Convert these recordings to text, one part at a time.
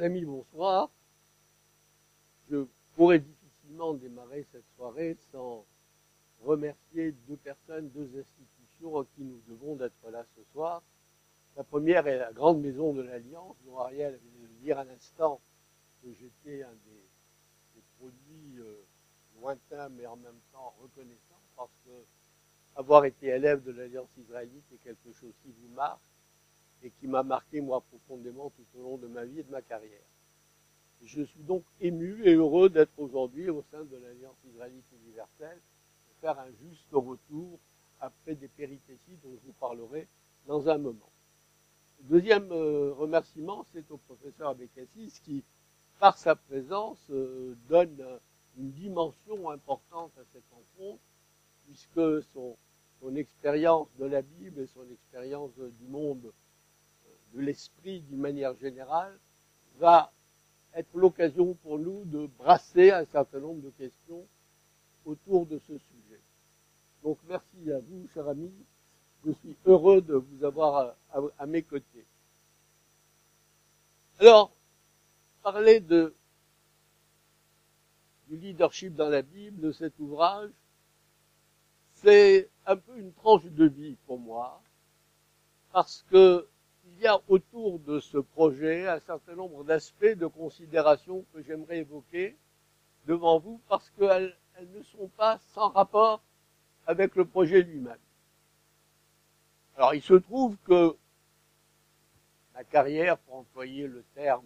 Chers amis, bonsoir. Je pourrais difficilement démarrer cette soirée sans remercier deux personnes, deux institutions à qui nous devons d'être là ce soir. La première est la Grande Maison de l'Alliance, dont Ariel vient de dire à l'instant que j'étais un des produits lointains mais en même temps reconnaissants, parce que avoir été élève de l'Alliance israélite est quelque chose qui vous marque et qui m'a marqué moi profondément tout au long de ma vie et de ma carrière. Je suis donc ému et heureux d'être aujourd'hui au sein de l'Alliance israélite universelle pour faire un juste retour après des péripéties dont je vous parlerai dans un moment. Le deuxième remerciement, c'est au professeur Abécassis qui, par sa présence, donne une dimension importante à cette rencontre, puisque son expérience de la Bible et son expérience du monde, de l'esprit d'une manière générale, va être l'occasion pour nous de brasser un certain nombre de questions autour de ce sujet. Donc merci à vous, chers amis. Je suis heureux de vous avoir à mes côtés. Alors, parler du leadership dans la Bible, de cet ouvrage, c'est un peu une tranche de vie pour moi, parce que il y a autour de ce projet un certain nombre d'aspects de considération que j'aimerais évoquer devant vous, parce qu'elles ne sont pas sans rapport avec le projet lui-même. Alors, il se trouve que ma carrière, pour employer le terme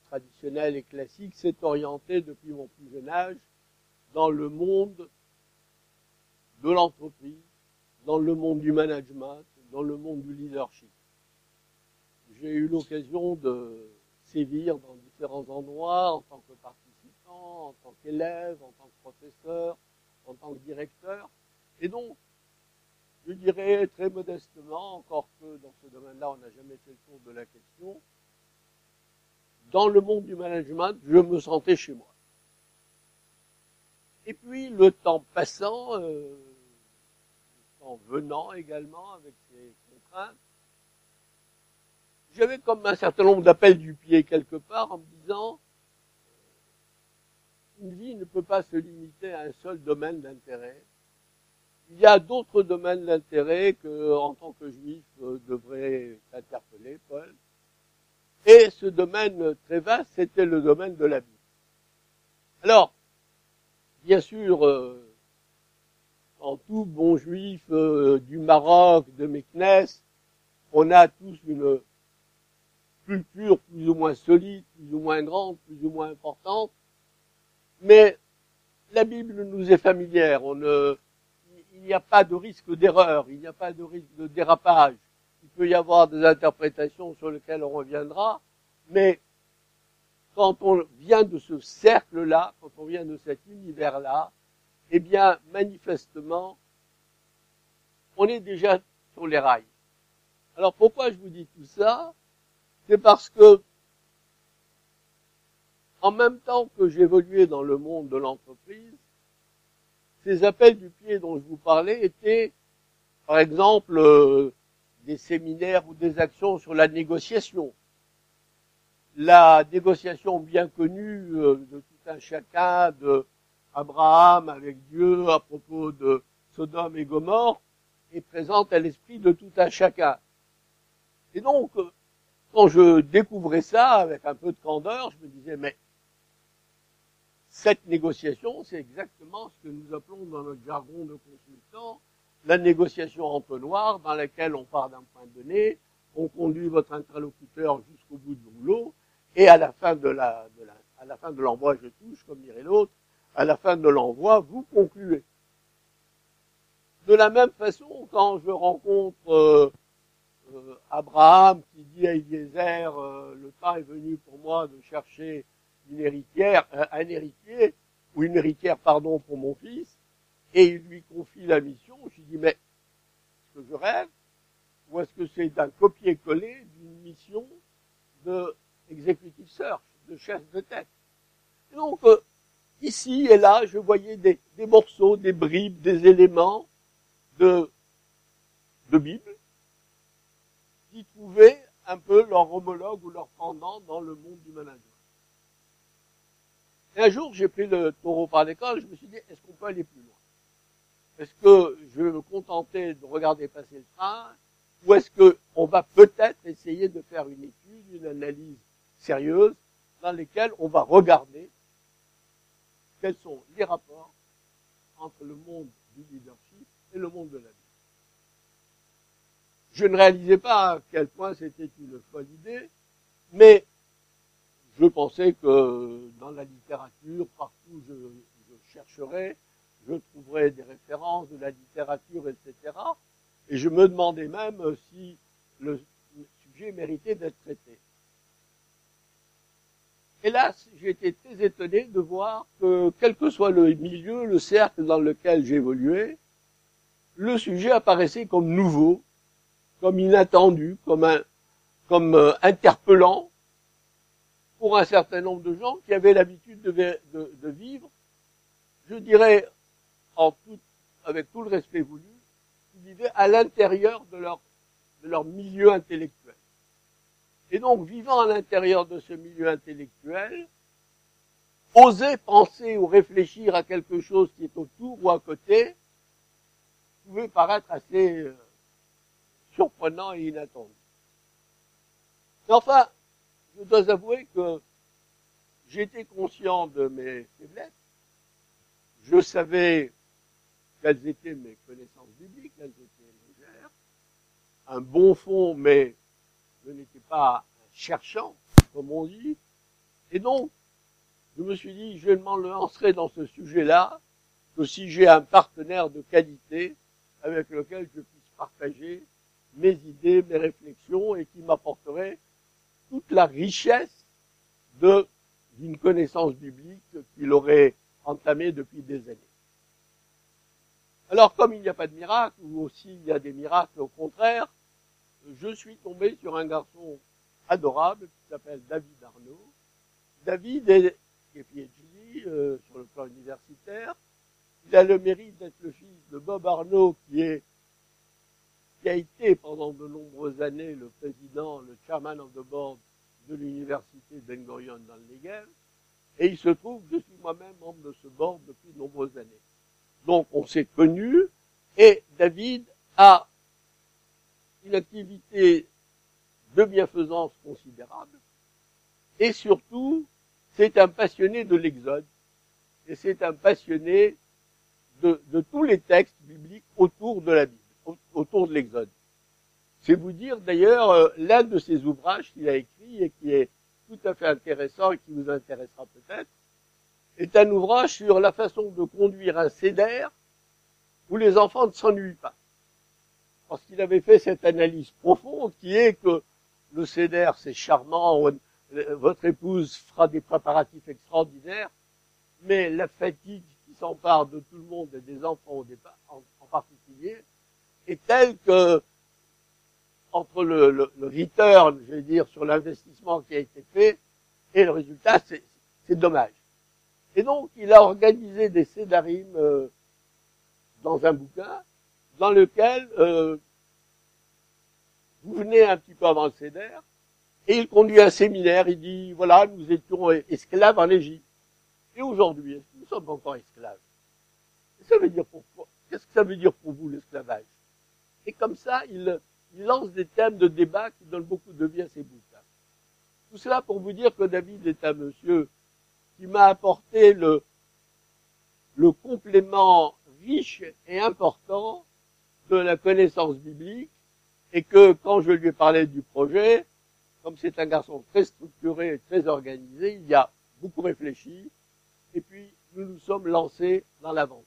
traditionnel et classique, s'est orientée depuis mon plus jeune âge dans le monde de l'entreprise, dans le monde du management, dans le monde du leadership. J'ai eu l'occasion de sévir dans différents endroits en tant que participant, en tant qu'élève, en tant que professeur, en tant que directeur. Et donc, je dirais très modestement, encore que dans ce domaine-là, on n'a jamais fait le tour de la question, dans le monde du management, je me sentais chez moi. Et puis, le temps passant, en venant également avec ses contraintes, j'avais comme un certain nombre d'appels du pied quelque part en me disant une vie ne peut pas se limiter à un seul domaine d'intérêt. Il y a d'autres domaines d'intérêt que, en tant que juif, devrait t'interpeller, Paul. Et ce domaine très vaste, c'était le domaine de la Bible. Alors, bien sûr, en tout bon juif du Maroc, de Meknès, on a tous une culture plus ou moins solide, plus ou moins grande, plus ou moins importante, mais la Bible nous est familière. Il n'y a pas de risque d'erreur, il n'y a pas de risque de dérapage. Il peut y avoir des interprétations sur lesquelles on reviendra, mais quand on vient de ce cercle-là, quand on vient de cet univers-là, eh bien, manifestement, on est déjà sur les rails. Alors, pourquoi je vous dis tout ça? C'est parce que, en même temps que j'évoluais dans le monde de l'entreprise, ces appels du pied dont je vous parlais étaient, par exemple, des séminaires ou des actions sur la négociation. La négociation bien connue de tout un chacun de Abraham avec Dieu à propos de Sodome et Gomorrhe est présente à l'esprit de tout un chacun. Et donc, quand je découvrais ça avec un peu de candeur, je me disais, mais cette négociation, c'est exactement ce que nous appelons dans notre jargon de consultant la négociation entonnoir, dans laquelle on part d'un point donné, on conduit votre interlocuteur jusqu'au bout du rouleau, et à la fin de l'envoi, je touche, comme dirait l'autre, à la fin de l'envoi, vous concluez. De la même façon, quand je rencontre Abraham qui dit à Eliezer, le temps est venu pour moi de chercher un héritier, ou une héritière, pardon, pour mon fils, et il lui confie la mission, je lui dis, mais est-ce que je rêve, ou est-ce que c'est un copier-coller d'une mission de executive search, de chasse de tête? Et donc, ici et là, je voyais des morceaux, des bribes, des éléments de Bible qui trouvaient un peu leur homologue ou leur pendant dans le monde du management. Et un jour, j'ai pris le taureau par les cornes, je me suis dit, est-ce qu'on peut aller plus loin? Est-ce que je vais me contenter de regarder passer le train, ou est-ce qu'on va peut-être essayer de faire une étude, une analyse sérieuse, dans lesquelles on va regarder quels sont les rapports entre le monde du leadership et le monde de la vie. Je ne réalisais pas à quel point c'était une folle idée, mais je pensais que dans la littérature, partout où je chercherais, je trouverais des références de la littérature, etc. Et je me demandais même si le sujet méritait d'être traité. Hélas, j'ai été très étonné de voir que, quel que soit le milieu, le cercle dans lequel j'évoluais, le sujet apparaissait comme nouveau, comme inattendu, comme interpellant pour un certain nombre de gens qui avaient l'habitude de vivre, je dirais, avec tout le respect voulu, qui vivaient à l'intérieur de leur milieu intellectuel. Et donc, vivant à l'intérieur de ce milieu intellectuel, oser penser ou réfléchir à quelque chose qui est autour ou à côté pouvait paraître assez surprenant et inattendu. Mais enfin, je dois avouer que j'étais conscient de mes faiblesses. Je savais quelles étaient mes connaissances bibliques, elles étaient légères. Un bon fond, mais je n'étais pas un cherchant, comme on dit. Et donc, je me suis dit, je ne m'en lancerai dans ce sujet-là que si j'ai un partenaire de qualité avec lequel je puisse partager mes idées, mes réflexions et qui m'apporterait toute la richesse d'une connaissance biblique qu'il aurait entamée depuis des années. Alors, comme il n'y a pas de miracle, ou aussi il y a des miracles au contraire, je suis tombé sur un garçon adorable qui s'appelle David Arnaud. David est PhD sur le plan universitaire. Il a le mérite d'être le fils de Bob Arnaud, qui a été pendant de nombreuses années le président, le chairman of the board de l'université Ben Gurion dans le Negev. Et il se trouve que je suis moi-même membre de ce board depuis de nombreuses années. Donc on s'est connus et David a une activité de bienfaisance considérable et surtout c'est un passionné de l'Exode et c'est un passionné de tous les textes bibliques autour de la Bible, autour de l'Exode. C'est vous dire d'ailleurs l'un de ses ouvrages qu'il a écrit et qui est tout à fait intéressant et qui vous intéressera peut-être, est un ouvrage sur la façon de conduire un seder où les enfants ne s'ennuient pas. Parce qu'il avait fait cette analyse profonde qui est que le seder c'est charmant, votre épouse fera des préparatifs extraordinaires, mais la fatigue qui s'empare de tout le monde et des enfants au départ, en particulier, est telle que entre le return, je vais dire, sur l'investissement qui a été fait, et le résultat, c'est dommage. Et donc, il a organisé des sédarim dans un bouquin, dans lequel vous venez un petit peu avant le séder, et il conduit un séminaire, il dit, voilà, nous étions esclaves en Égypte. Et aujourd'hui, est-ce que nous sommes encore esclaves? Qu'est-ce que ça veut dire pour vous, l'esclavage? Et comme ça, il lance des thèmes de débat qui donnent beaucoup de vie à ses bouquins. Tout cela pour vous dire que David est un monsieur qui m'a apporté le complément riche et important de la connaissance biblique et que quand je lui ai parlé du projet, comme c'est un garçon très structuré et très organisé, il y a beaucoup réfléchi et puis nous nous sommes lancés dans l'aventure.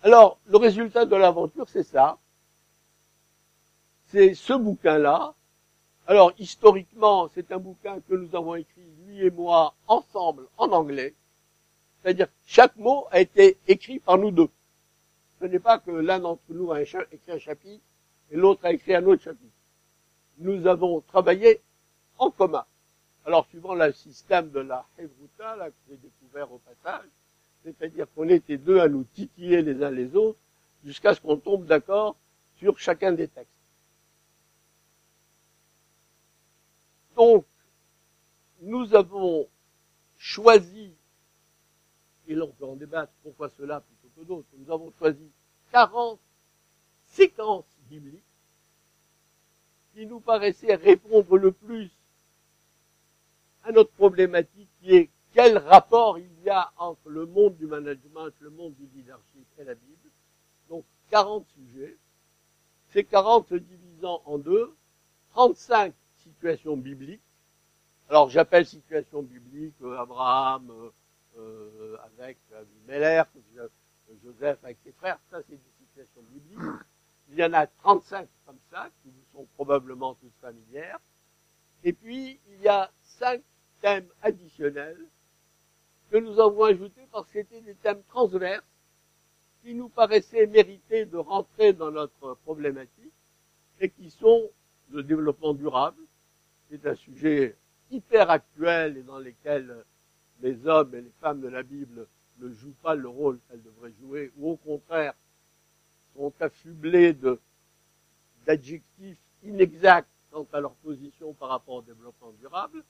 Alors, le résultat de l'aventure, c'est ça. C'est ce bouquin-là. Alors, historiquement, c'est un bouquin que nous avons écrit, lui et moi, ensemble, en anglais. C'est-à-dire que chaque mot a été écrit par nous deux. Ce n'est pas que l'un d'entre nous a écrit un chapitre et l'autre a écrit un autre chapitre. Nous avons travaillé en commun. Alors, suivant le système de la Hevruta, là, que j'ai découvert au passage, c'est-à-dire qu'on était deux à nous titiller les uns les autres, jusqu'à ce qu'on tombe d'accord sur chacun des textes. Donc, nous avons choisi, et là on peut en débattre, pourquoi cela plutôt que d'autres, nous avons choisi 40 séquences bibliques qui nous paraissaient répondre le plus à notre problématique qui est quel rapport il y a entre le monde du management, le monde du leadership et la Bible. Donc 40 sujets, ces 40 se divisant en deux, 35 situations bibliques. Alors j'appelle situation biblique Abraham avec Abimelech, Joseph avec ses frères, ça c'est des situations bibliques. Il y en a 35 comme ça, qui vous sont probablement tous familières. Et puis il y a 5 thèmes additionnels que nous avons ajoutés parce que c'était des thèmes transverses qui nous paraissaient mériter de rentrer dans notre problématique et qui sont le développement durable, qui est un sujet hyper actuel et dans lequel les hommes et les femmes de la Bible ne jouent pas le rôle qu'elles devraient jouer, ou au contraire sont affublés d'adjectifs inexacts quant à leur position par rapport au développement durable.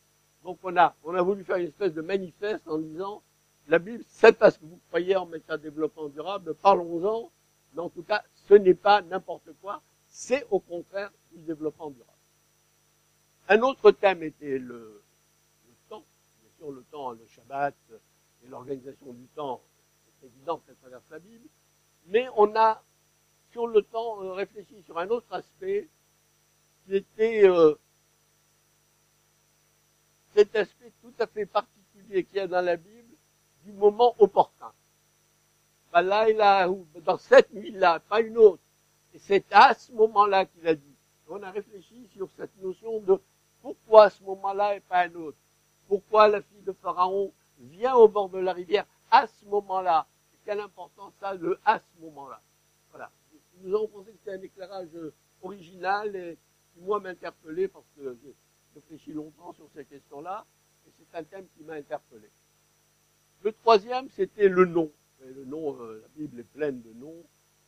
Donc on a voulu faire une espèce de manifeste en disant la Bible, c'est parce que vous croyez en matière de développement durable, parlons-en, mais en tout cas, ce n'est pas n'importe quoi, c'est au contraire du développement durable. Un autre thème était le temps. Bien sûr, le temps, le Shabbat et l'organisation du temps, c'est évident qu'elle traverse la Bible, mais on a, sur le temps, réfléchi sur un autre aspect qui était cet aspect tout à fait particulier qu'il y a dans la Bible du moment opportun. Là, il a, dans cette nuit-là, pas une autre. Et c'est à ce moment-là qu'il a dit. On a réfléchi sur cette notion de pourquoi à ce moment-là et pas un autre. Pourquoi la fille de Pharaon vient au bord de la rivière à ce moment-là. Et quelle importance ça, le à ce moment-là. Voilà. Nous avons pensé que c'était un éclairage original et qui, moi, m'interpellait parce que j'ai réfléchi longtemps sur ces questions-là. Et c'est un thème qui m'a interpellé. Le troisième, c'était le nom. Et le nom, la Bible est pleine de noms.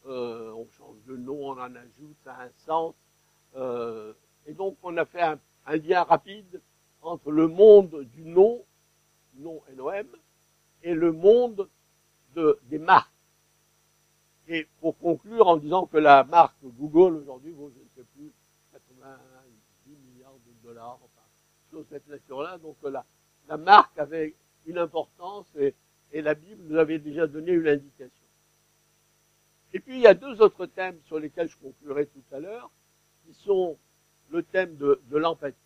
On change de nom, on en ajoute, ça a un sens. Et donc, on a fait un lien rapide entre le monde du nom, nom N-O-M, et le monde des marques. Et pour conclure en disant que la marque Google aujourd'hui vaut, je ne sais plus, 90 milliards de dollars, enfin, chose de cette nature-là. Donc la marque avait une importance et la Bible nous avait déjà donné une indication. Et puis il y a deux autres thèmes sur lesquels je conclurai tout à l'heure, qui sont le thème de l'empathie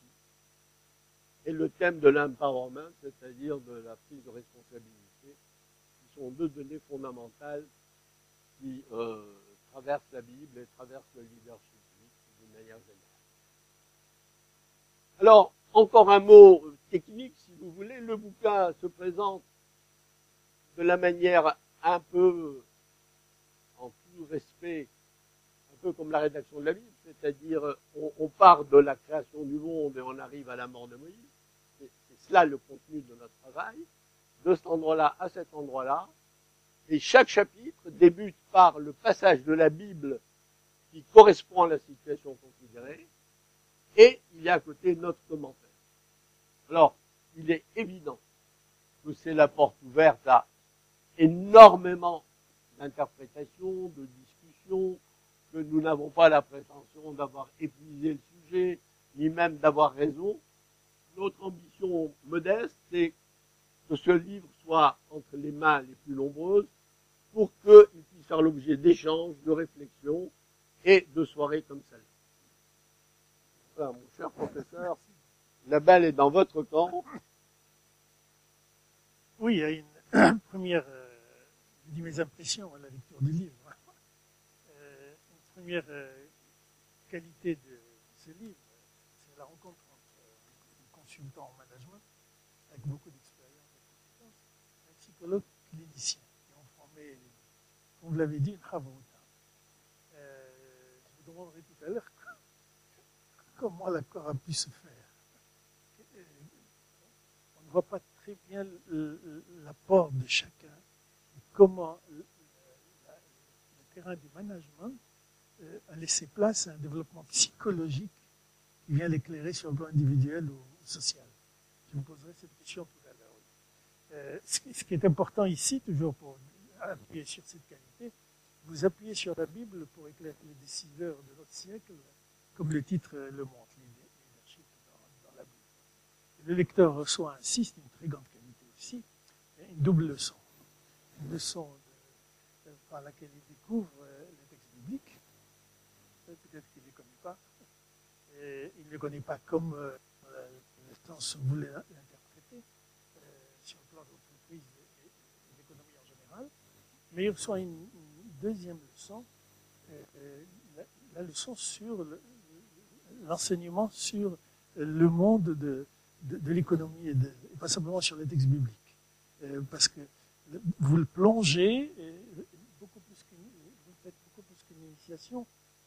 et le thème de l'empowerment, c'est-à-dire de la prise de responsabilité, qui sont deux données fondamentales qui traversent la Bible et traversent le leadership d'une manière générale. Alors, encore un mot technique, si vous voulez, le bouquin se présente de la manière un peu, en tout respect, un peu comme la rédaction de la Bible, c'est-à-dire on part de la création du monde et on arrive à la mort de Moïse. C'est cela le contenu de notre travail, de cet endroit-là à cet endroit-là. Et chaque chapitre débute par le passage de la Bible qui correspond à la situation considérée, et il y a à côté notre commentaire. Alors, il est évident que c'est la porte ouverte à énormément d'interprétations, de discussions, que nous n'avons pas la prétention d'avoir épuisé le sujet, ni même d'avoir raison. Notre ambition modeste, c'est que ce livre soit entre les mains les plus nombreuses pour qu'il puisse faire l'objet d'échanges, de réflexions et de soirées comme celle-là. Voilà, mon cher professeur, la balle est dans votre camp. Oui, il y a une première, je dis mes impressions à la lecture du livre. Une première qualité de ce livre, c'est la rencontre entre un consultant en management avec beaucoup d'expérience et de compétences, un psychologue clinicien qui ont formé, comme vous l'avez dit, une chavruta. Je vous demanderai tout à l'heure comment l'accord a pu se faire. On ne voit pas très bien l'apport de chacun et comment le terrain du management a laissé place à un développement psychologique qui vient l'éclairer sur le plan individuel ou social. Je vous poserai cette question tout à l'heure. Ce qui est important ici, toujours pour appuyer sur cette qualité, vous appuyez sur la Bible pour éclairer les décideurs de notre siècle, comme le titre le montre, leadership dans la Bible. Le lecteur reçoit ainsi, c'est une très grande qualité aussi, une double leçon. Une leçon par laquelle il découvre les textes bibliques, peut-être qu'il ne les connaît pas, et il ne les connaît pas comme le sens vous l'interprétez, sur le plan de l'entreprise et de l'économie en général, mais il reçoit une deuxième leçon, la leçon sur l'enseignement sur le monde de l'économie et pas simplement sur les textes bibliques. Parce que vous le plongez, beaucoup plus vous faites beaucoup plus qu'une initiation,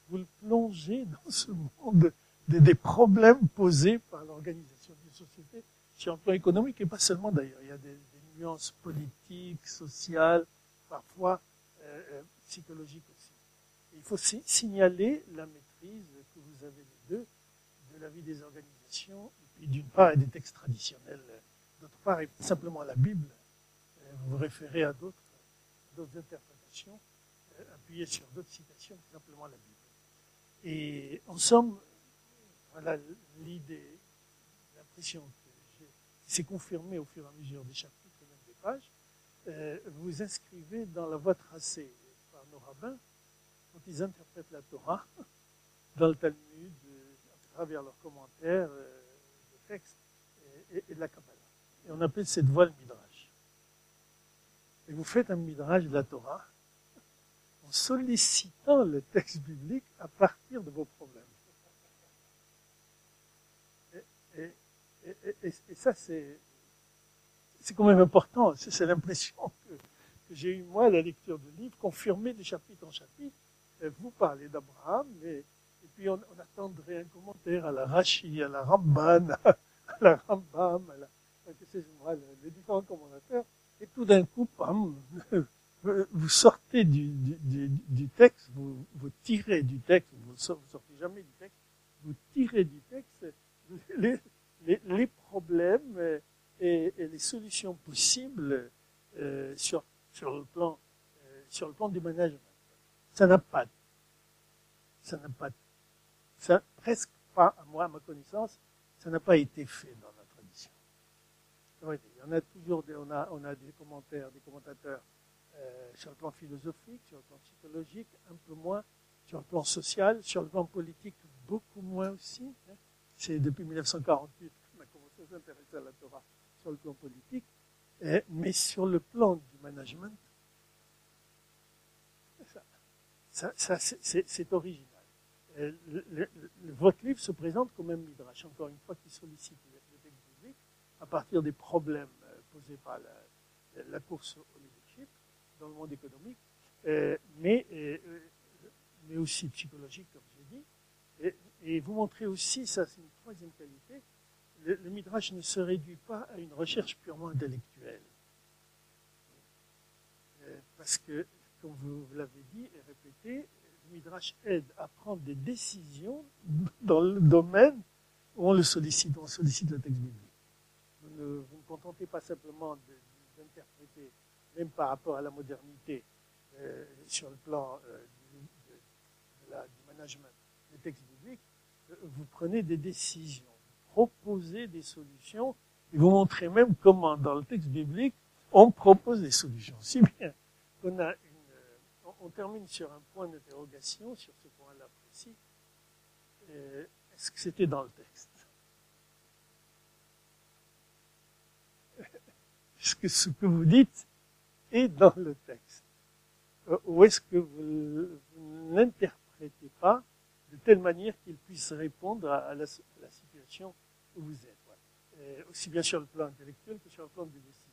vous le plongez dans ce monde des problèmes posés par l'organisation d'une société sur un plan économique et pas seulement d'ailleurs. Il y a des nuances politiques, sociales, parfois psychologiques aussi. Et il faut signaler la maîtrise que vous avez les deux de la vie des organisations, et puis d'une part et des textes traditionnels, d'autre part et simplement la Bible. Vous vous référez à d'autres interprétations, appuyées sur d'autres citations que simplement la Bible. Et en somme, voilà l'idée, l'impression que j'ai, qui s'est confirmée au fur et à mesure des chapitres et même des pages. Vous inscrivez dans la voie tracée par nos rabbins quand ils interprètent la Torah dans le Talmud, à travers leurs commentaires de textes et de la Kabbalah. Et on appelle cette voie le Midrash. Et vous faites un Midrash de la Torah en sollicitant le texte biblique à partir de vos problèmes. Et ça, c'est quand même important. C'est l'impression que j'ai eu, moi, à la lecture du livre, confirmée de chapitre en chapitre. Vous parlez d'Abraham, et puis on attendrait un commentaire à la Rashi, à la Ramban, à la Rambam, les différents commentateurs. Et tout d'un coup, pam, vous sortez du texte, vous tirez du texte, vous ne sortez jamais du texte, vous tirez du texte les problèmes et les solutions possibles sur le plan du management. Ça n'a pas presque pas, à ma connaissance, ça n'a pas été fait dans la tradition. On a toujours on a des commentateurs sur le plan philosophique, sur le plan psychologique, un peu moins, sur le plan social, sur le plan politique, beaucoup moins aussi. C'est depuis 1948 qu'on a commencé à s'intéresser à la Torah sur le plan politique, mais sur le plan du management, ça c'est original. Votre livre se présente comme un midrash, encore une fois, qui sollicite le texte biblique à partir des problèmes posés par la course au leadership dans le monde économique, mais aussi psychologique, comme j'ai dit. Et vous montrez aussi, ça c'est une troisième qualité, le midrash ne se réduit pas à une recherche purement intellectuelle. Parce que, comme vous l'avez dit et répété, le midrash aide à prendre des décisions dans le domaine où on sollicite le texte biblique. Vous ne contentez pas simplement d'interpréter, même par rapport à la modernité, sur le plan du management, le texte biblique, vous prenez des décisions, vous proposez des solutions, et vous montrez même comment, dans le texte biblique, on propose des solutions. Si bien qu'on a on termine sur un point d'interrogation, sur ce point-là précis. Est-ce que c'était dans le texte? Est-ce que ce que vous dites est dans le texte? Ou est-ce que vous n'interprétez pas de telle manière qu'il puisse répondre à la situation où vous êtes, aussi bien sur le plan intellectuel que sur le plan des décisions.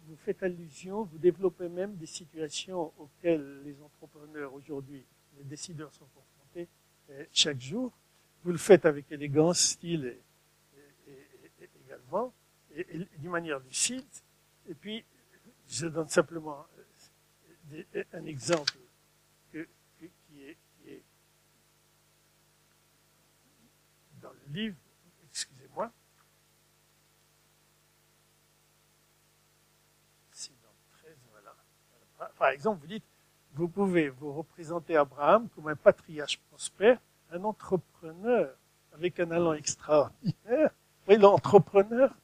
Vous faites allusion, vous développez même des situations auxquelles les entrepreneurs aujourd'hui, les décideurs sont confrontés chaque jour. Vous le faites avec élégance, style et également, et d'une manière lucide. Et puis, je donne simplement un exemple qui est livre, excusez-moi. C'est dans le 13, voilà. Par exemple, vous dites, vous pouvez vous représenter Abraham comme un patriarche prospère, un entrepreneur avec un allant extraordinaire. Oui, l'entrepreneur,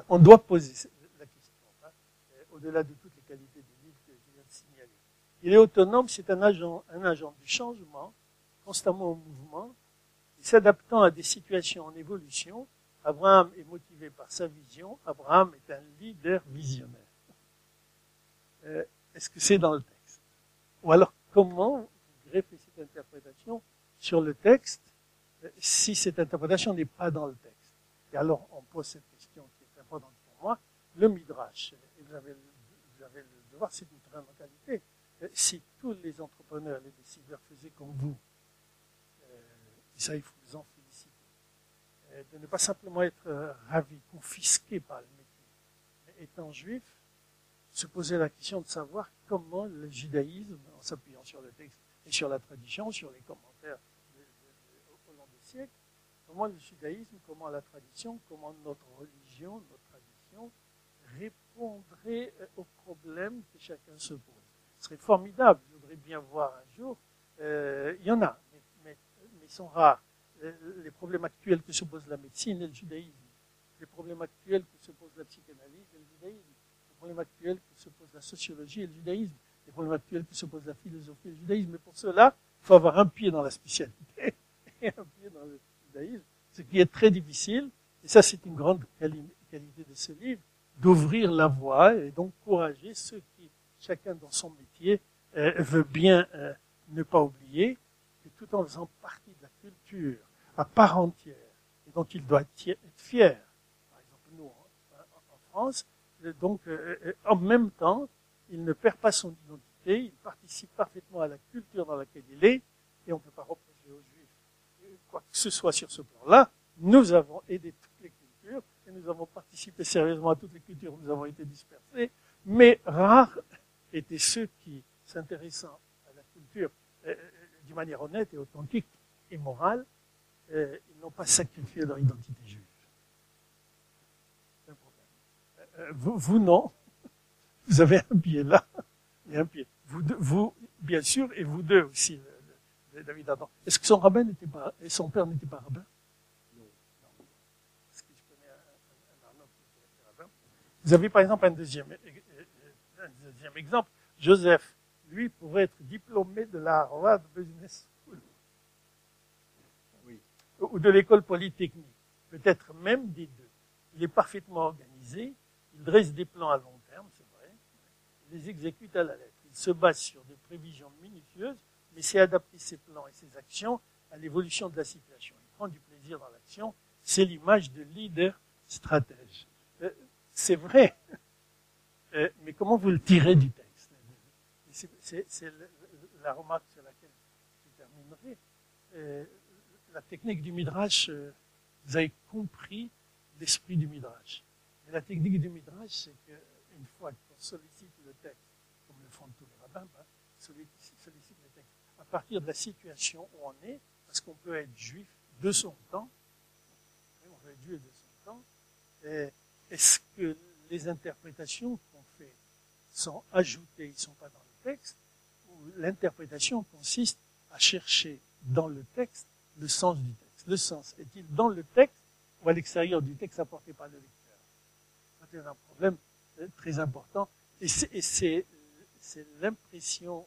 on doit poser la question, hein, au-delà de toutes les qualités du livre que je viens de signaler. Il est autonome, c'est un agent du changement, constamment en mouvement, et s'adaptant à des situations en évolution. Abraham est motivé par sa vision. Abraham est un leader visionnaire. Est-ce que c'est dans le texte? Ou alors, comment vous greffez cette interprétation sur le texte si cette interprétation n'est pas dans le texte? Et alors, on pose cette question qui est importante pour moi, le Midrash. Et vous avez le devoir, c'est une très grande qualité. Si tous les entrepreneurs, les décideurs faisaient comme vous, et ça, il faut vous en féliciter, de ne pas simplement être ravis, confisqués par le métier, mais étant juif, se poser la question de savoir comment le judaïsme, en s'appuyant sur le texte et sur la tradition, sur les commentaires au long des siècles, comment le judaïsme, comment la tradition, comment notre religion, notre tradition répondrait aux problèmes que chacun se pose. Ce serait formidable, je voudrais bien voir un jour, il y en a, mais ils sont rares, les problèmes actuels que se pose la médecine et le judaïsme, les problèmes actuels que se pose la psychanalyse et le judaïsme, les problèmes actuels que se pose la sociologie et le judaïsme, les problèmes actuels que se pose la philosophie et le judaïsme. Mais pour cela, il faut avoir un pied dans la spécialité et un pied dans le judaïsme, ce qui est très difficile. Et ça, c'est une grande qualité de ce livre, d'ouvrir la voie et d'encourager ceux qui, chacun dans son métier, veut bien ne pas oublier que tout en faisant partie de la culture à part entière, et dont il doit être fier, par exemple nous en France, donc en même temps, il ne perd pas son identité, il participe parfaitement à la culture dans laquelle il est, et on ne peut pas reprocher aux Juifs quoi que ce soit sur ce plan-là. Nous avons aidé toutes les cultures, et nous avons participé sérieusement à toutes les cultures où nous avons été dispersés, mais rares étaient ceux qui, s'intéressant à la culture d'une manière honnête et authentique et morale, ils n'ont pas sacrifié leur identité juive. C'est un problème. Vous non. Vous avez un pied là et un pied. Vous bien sûr, et vous deux aussi, David Adam. Est-ce que son rabbin n'était pas, et son père n'était pas rabbin? Non. Parce que je connais un Arnaud qui était rabbin. Vous avez par exemple un deuxième exemple. Joseph, lui, pourrait être diplômé de la Harvard Business School. Oui. Ou de l'école polytechnique. Peut-être même des deux. Il est parfaitement organisé. Il dresse des plans à long terme, c'est vrai. Il les exécute à la lettre. Il se base sur des prévisions minutieuses, mais sait adapter ses plans et ses actions à l'évolution de la situation. Il prend du plaisir dans l'action. C'est l'image de leader stratège. C'est vrai. Mais comment vous le tirez du texte? C'est la remarque sur laquelle je terminerai. La technique du Midrash, vous avez compris l'esprit du Midrash. Et la technique du Midrash, c'est qu'une fois qu'on sollicite le texte, comme le font tous les rabbins, sollicite le texte à partir de la situation où on est, parce qu'on peut être juif de son temps, on peut être juif de son temps, est-ce que les interprétations qu'on fait sont ajoutées, ils ne sont pas dans le texte, ou l'interprétation consiste à chercher dans le texte le sens du texte. Le sens est-il dans le texte ou à l'extérieur du texte apporté par le lecteur? C'est un problème très important. Et c'est l'impression,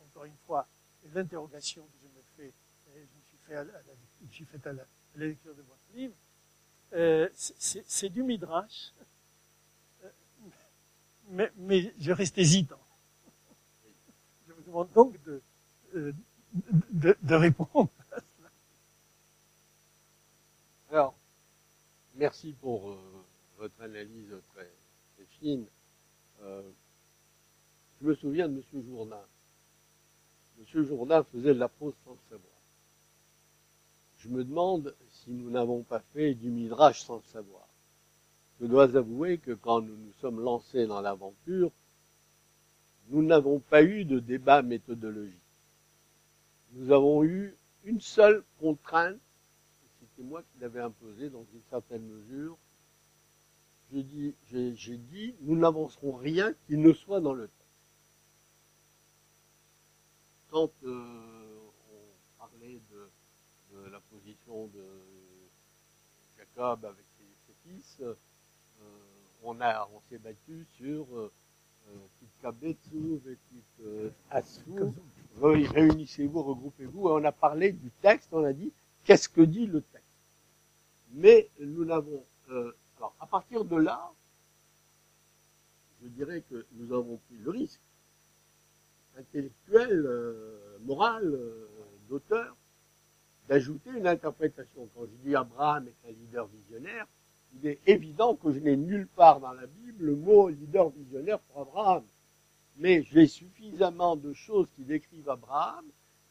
encore une fois, et l'interrogation que je me fais, je me suis fait à la lecture de votre livre. C'est du Midrash, mais je reste hésitant. Je vous demande donc de répondre à cela. Alors, merci pour votre analyse très, très fine. Je me souviens de M. Jourdain. M. Jourdain faisait de la prose sans le savoir. Je me demande si nous n'avons pas fait du Midrash sans le savoir. Je dois avouer que quand nous nous sommes lancés dans l'aventure, nous n'avons pas eu de débat méthodologique. Nous avons eu une seule contrainte, c'était moi qui l'avais imposée dans une certaine mesure. J'ai dit, nous n'avancerons rien qui ne soit dans le texte. Quand on parlait de la position de Jacob avec ses fils, on s'est battu sur Kitkabetsu, Asu, réunissez-vous, regroupez-vous, et on a parlé du texte, on a dit, qu'est-ce que dit le texte? Mais nous n'avons, alors à partir de là, je dirais que nous avons pris le risque intellectuel, moral, d'auteur, d'ajouter une interprétation. Quand je dis Abraham est un leader visionnaire, il est évident que je n'ai nulle part dans la Bible le mot leader visionnaire pour Abraham. Mais j'ai suffisamment de choses qui décrivent Abraham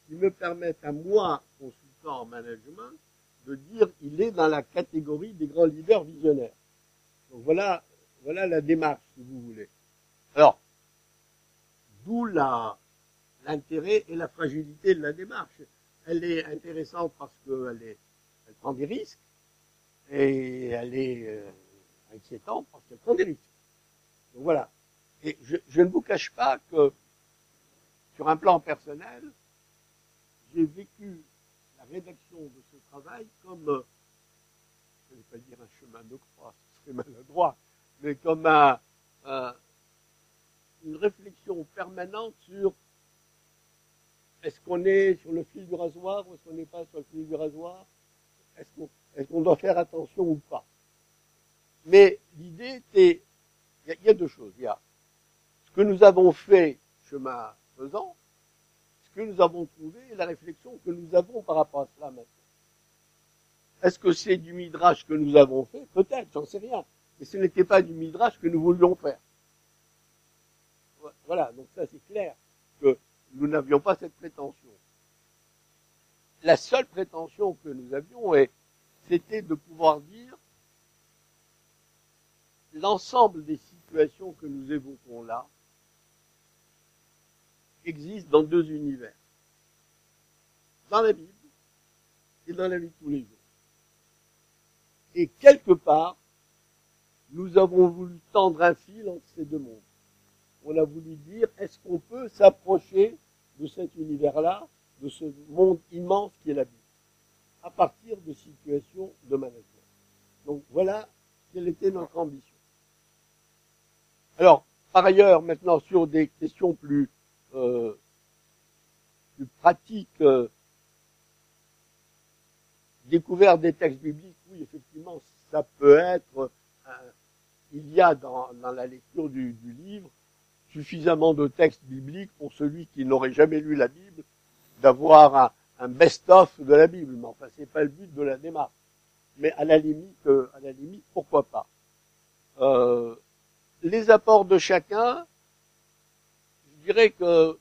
qui me permettent à moi, consultant en management, de dire il est dans la catégorie des grands leaders visionnaires. Donc voilà la démarche, si vous voulez. Alors, d'où l'intérêt et la fragilité de la démarche. Elle est intéressante parce qu'elle prend des risques, et elle est inquiétante parce qu'elle prend des risques. Donc voilà. Et je ne vous cache pas que, sur un plan personnel, j'ai vécu la rédaction de ce travail comme, je ne vais pas dire un chemin de croix, ce serait maladroit, mais comme une réflexion permanente sur est-ce qu'on est sur le fil du rasoir ou est-ce qu'on n'est pas sur le fil du rasoir, est-ce qu'on doit faire attention ou pas. Mais l'idée était, il y a deux choses. Il y a ce que nous avons fait chemin faisant, ce que nous avons trouvé et la réflexion que nous avons par rapport à cela maintenant. Est-ce que c'est du midrash que nous avons fait? Peut-être, j'en sais rien. Mais ce n'était pas du midrash que nous voulions faire. Voilà, donc ça c'est clair que nous n'avions pas cette prétention. La seule prétention que nous avions, c'était de pouvoir dire l'ensemble des situations que nous évoquons là existent dans deux univers. Dans la Bible et dans la vie de tous les jours. Et quelque part, nous avons voulu tendre un fil entre ces deux mondes. On a voulu dire, est-ce qu'on peut s'approcher de cet univers-là, de ce monde immense qui est la Bible, à partir de situations de management. Donc voilà quelle était notre ambition. Alors, par ailleurs, maintenant, sur des questions plus pratiques, découverte des textes bibliques, oui, effectivement, ça peut être, il y a dans la lecture du livre suffisamment de textes bibliques pour celui qui n'aurait jamais lu la Bible, d'avoir un best-of de la Bible. Mais enfin, c'est pas le but de la démarche. Mais à la limite, pourquoi pas. Les apports de chacun, je dirais que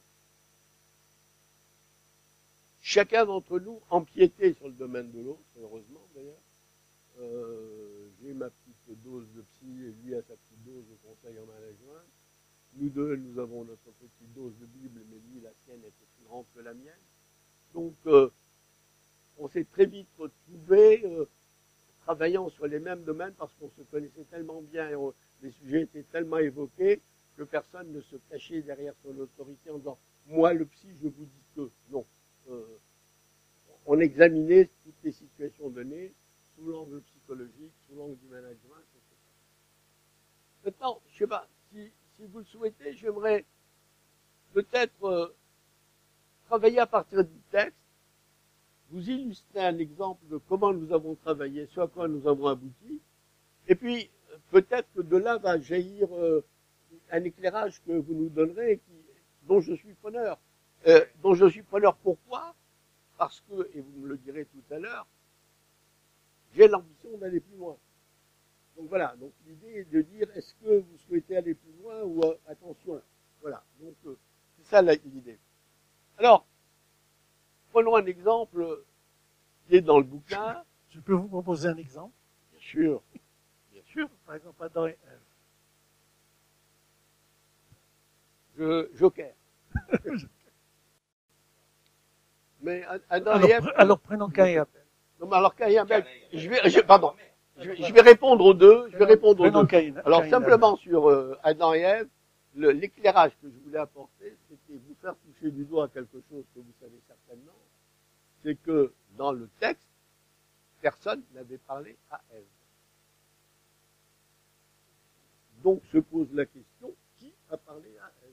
chacun d'entre nous empiétait sur le domaine de l'autre, heureusement d'ailleurs. J'ai ma petite dose de psy et lui a sa petite dose de conseil en management. Nous deux, nous avons notre petite dose de Bible, mais lui, la sienne était plus grande que la mienne. Donc, on s'est très vite retrouvés travaillant sur les mêmes domaines parce qu'on se connaissait tellement bien et les sujets étaient tellement évoqués que personne ne se cachait derrière son autorité en disant « moi, le psy, je vous dis que… » Non. On examinait toutes les situations données sous l'angle psychologique, sous l'angle du management, etc. Maintenant, je ne sais pas, si vous le souhaitez, j'aimerais peut-être travailler à partir du texte, vous illustrer un exemple de comment nous avons travaillé, ce à quoi nous avons abouti, et puis peut-être que de là va jaillir un éclairage que vous nous donnerez, dont je suis preneur. Pourquoi? Parce que, et vous me le direz tout à l'heure, j'ai l'ambition d'aller plus loin. Donc voilà, donc l'idée est de dire, est-ce que vous souhaitez aller plus loin ou attention. Voilà, donc c'est ça l'idée. Alors, prenons un exemple qui est dans le bouquin. Je peux vous proposer un exemple? Bien sûr, bien sûr. Par exemple, Adam et Joker. Mais Adam et Ève... Alors prenons Caïn et Abel. Non, mais alors Caïn et Abel, pardon, je vais répondre aux deux. Prenons Caïn. Alors Caïn, simplement sur Adam et Ève, l'éclairage que je voulais apporter, c'était vous faire toucher du doigt quelque chose que vous savez certainement, c'est que dans le texte, personne n'avait parlé à Ève. Donc se pose la question, qui a parlé à Ève?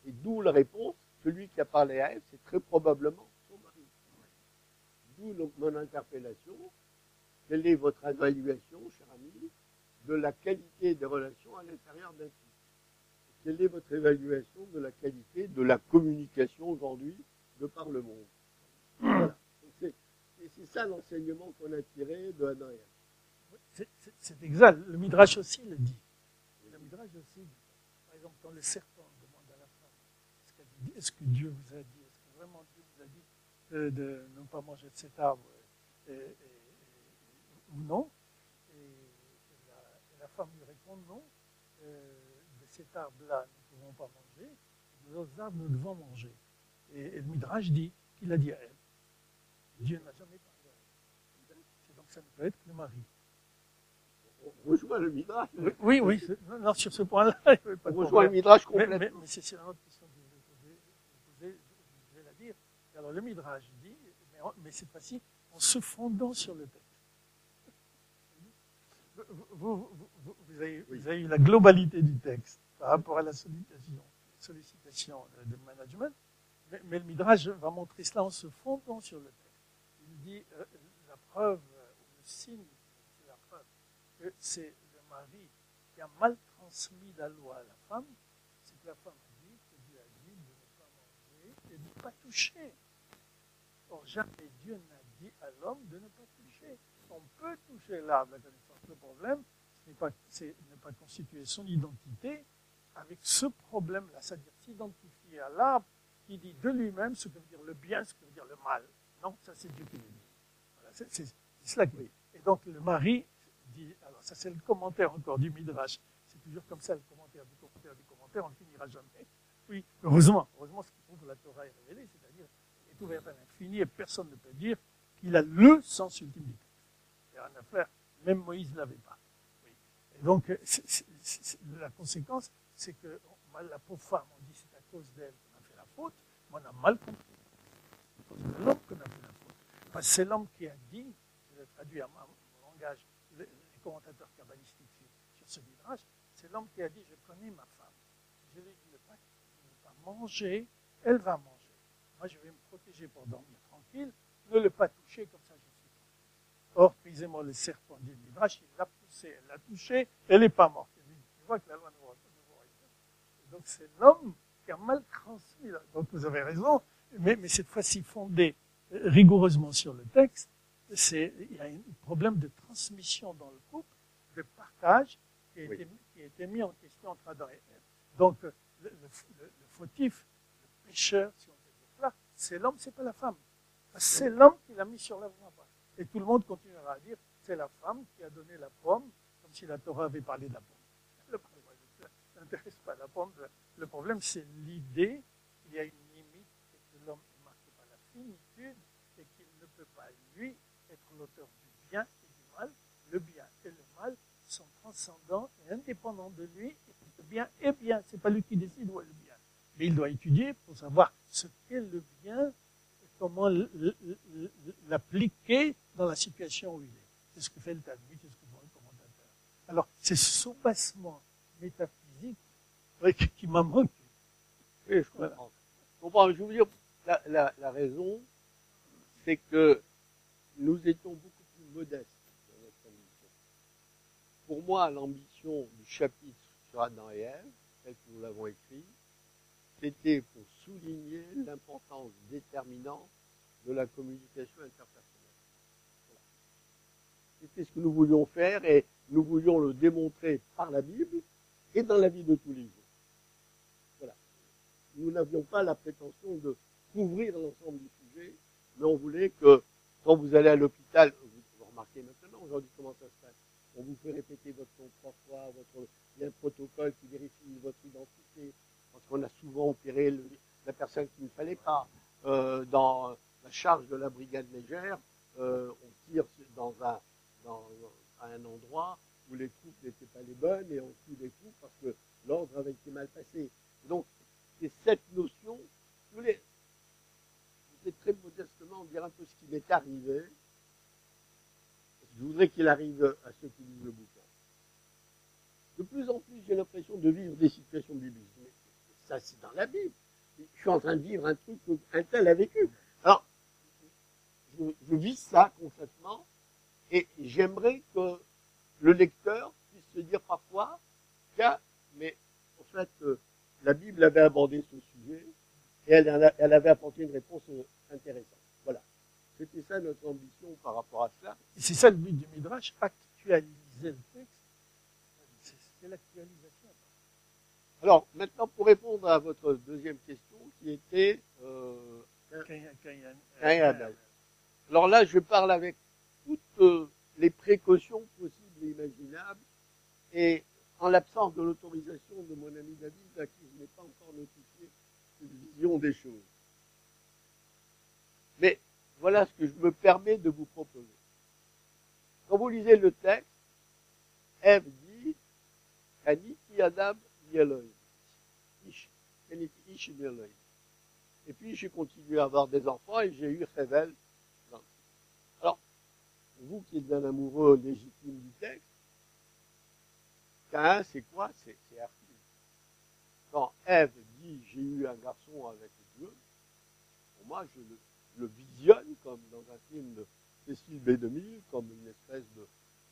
Et d'où la réponse, celui qui a parlé à Ève, c'est très probablement son mari. D'où mon interpellation. Quelle est votre évaluation, cher ami, de la qualité des relations à l'intérieur d'un couple? Quelle est votre évaluation de la qualité de la communication aujourd'hui de par le monde? Voilà. C'est ça l'enseignement qu'on a tiré de Adam et Ève. C'est exact. Le Midrash aussi le dit. Le Midrash aussi dit. Par exemple, quand le serpent demande à la femme, est-ce que Dieu vous a dit, est-ce que vraiment Dieu vous a dit de ne pas manger de cet arbre ou non? Et la femme lui répond non, de cet arbre-là, nous ne pouvons pas manger, de l'autre arbre, nous devons manger. Et le Midrash dit qu'il a dit à elle. Dieu n'a jamais parlé à elle. C'est donc ça ne peut être que le mari. On rejoint le Midrash. Oui, non, sur ce point-là, il n'y avait pas de on rejoint problème. le Midrash complètement. Mais c'est une autre question que je vais la dire. Alors le Midrash dit, mais cette fois-ci, en se fondant sur le texte. Vous avez eu la globalité du texte par rapport à la sollicitation de management, mais le Midrash va montrer cela en se fondant sur le texte. Il dit la preuve, ou le signe, c'est la preuve, que c'est le mari qui a mal transmis la loi à la femme, c'est que la femme a dit que Dieu a dit de ne pas manger et de ne pas toucher. Or, jamais Dieu n'a dit à l'homme de ne pas toucher. On peut toucher l'arbre de la connaissance. Le problème, c'est ne pas constituer son identité avec ce problème-là, c'est-à-dire s'identifier à l'arbre qui dit de lui-même ce que veut dire le bien, ce que veut dire le mal. Non, ça c'est Dieu qui le dit. Voilà, c'est cela qui est. Et donc le mari dit, alors ça c'est le commentaire encore du Midrash, c'est toujours comme ça le commentaire du commentaire du commentaire, on ne finira jamais. Oui, heureusement ce qui prouve que la Torah est révélée, c'est-à-dire qu'elle est ouverte à l'infini et personne ne peut dire qu'il a le sens ultime du texte. Il n'y a rien à faire. Même Moïse ne l'avait pas. Oui. Et donc, la conséquence, c'est que la pauvre femme, on dit c'est à cause d'elle qu'on a fait la faute, mais on a mal compris. C'est à cause de l'homme qu'on a fait la faute. Parce que c'est l'homme qui a dit, je vais traduire mon langage, les commentateurs kabbalistiques sur ce midrash, c'est l'homme qui a dit, je connais ma femme. Je lui ai dit de ne pas manger, elle va manger. Moi, je vais me protéger pour dormir tranquille, ne le pas toucher, comme ça je suis. Or, précisément, le serpent du Midrash, il l'a poussée, elle l'a touchée, elle n'est pas morte. Tu vois que la loi ne voit pas. Donc, c'est l'homme qui a mal transmis. Donc, vous avez raison, mais cette fois-ci fondé rigoureusement sur le texte, il y a un problème de transmission dans le couple, de partage, qui a été mis en question entre Adam et Ève. Donc, le fautif, le pécheur, si on peut dire cela, c'est l'homme, c'est pas la femme. C'est l'homme qui l'a mis sur la voie. Et tout le monde continuera à dire, c'est la femme qui a donné la pomme, comme si la Torah avait parlé de la pomme. Ça n'intéresse pas la pomme. Le problème, c'est l'idée qu'il y a une limite et que l'homme est marqué par la finitude et qu'il ne peut pas, lui, être l'auteur du bien et du mal. Le bien et le mal sont transcendants et indépendants de lui. Et le bien est bien. C'est pas lui qui décide où est le bien. Mais il doit étudier pour savoir ce qu'est le bien, comment l'appliquer dans la situation où il est. C'est ce que fait le Talmud, c'est ce que font les commentateurs. Alors, c'est ce soubassement métaphysique qui m'a manqué. Oui, je comprends. Voilà. Je vais vous dire, la raison, c'est que nous étions beaucoup plus modestes dans notre ambition. Pour moi, l'ambition du chapitre sur Adam et Ève, tel que nous l'avons écrit, c'était pour souligner l'importance déterminante de la communication interpersonnelle. Voilà. C'était ce que nous voulions faire et nous voulions le démontrer par la Bible et dans la vie de tous les jours. Voilà. Nous n'avions pas la prétention de couvrir l'ensemble du sujet, mais on voulait que quand vous allez à l'hôpital, vous remarquez maintenant aujourd'hui comment ça se passe. On vous fait répéter votre nom 3 fois, il y a un protocole qui vérifie votre identité, parce qu'on a souvent opéré la personne qu'il ne fallait pas. Dans la charge de la brigade légère, on tire à un endroit où les troupes n'étaient pas les bonnes et on tue les troupes parce que l'ordre avait été mal passé. Donc, c'est cette notion, je vais très modestement dire un peu ce qui m'est arrivé. Je voudrais qu'il arrive à ceux qui lisent le bouquin. De plus en plus, j'ai l'impression de vivre des situations bibliques. Mais ça, c'est dans la Bible. Je suis en train de vivre un truc qu'un tel a vécu. Alors, je vis ça concrètement et j'aimerais que le lecteur puisse se dire parfois, tiens, mais en fait, la Bible avait abordé ce sujet et elle avait apporté une réponse intéressante. Voilà. C'était ça notre ambition par rapport à cela. C'est ça le but du Midrash, actualiser le texte. C'est l'actualisation. Alors, maintenant, pour répondre à votre deuxième question, qui était Caïn et Abel. Alors là, je parle avec toutes les précautions possibles et imaginables, et en l'absence de l'autorisation de mon ami David, à qui je n'ai pas encore notifié une vision des choses. Mais voilà ce que je me permets de vous proposer. Quand vous lisez le texte, Ève dit « Kaniti Adam Yeloï ». Et puis j'ai continué à avoir des enfants et j'ai eu Rével. Alors, vous qui êtes un amoureux légitime du texte, Caïn, c'est quoi? C'est Hercule. Quand Ève dit j'ai eu un garçon avec Dieu, pour moi je le visionne comme dans un film de Cécile B2000, comme une espèce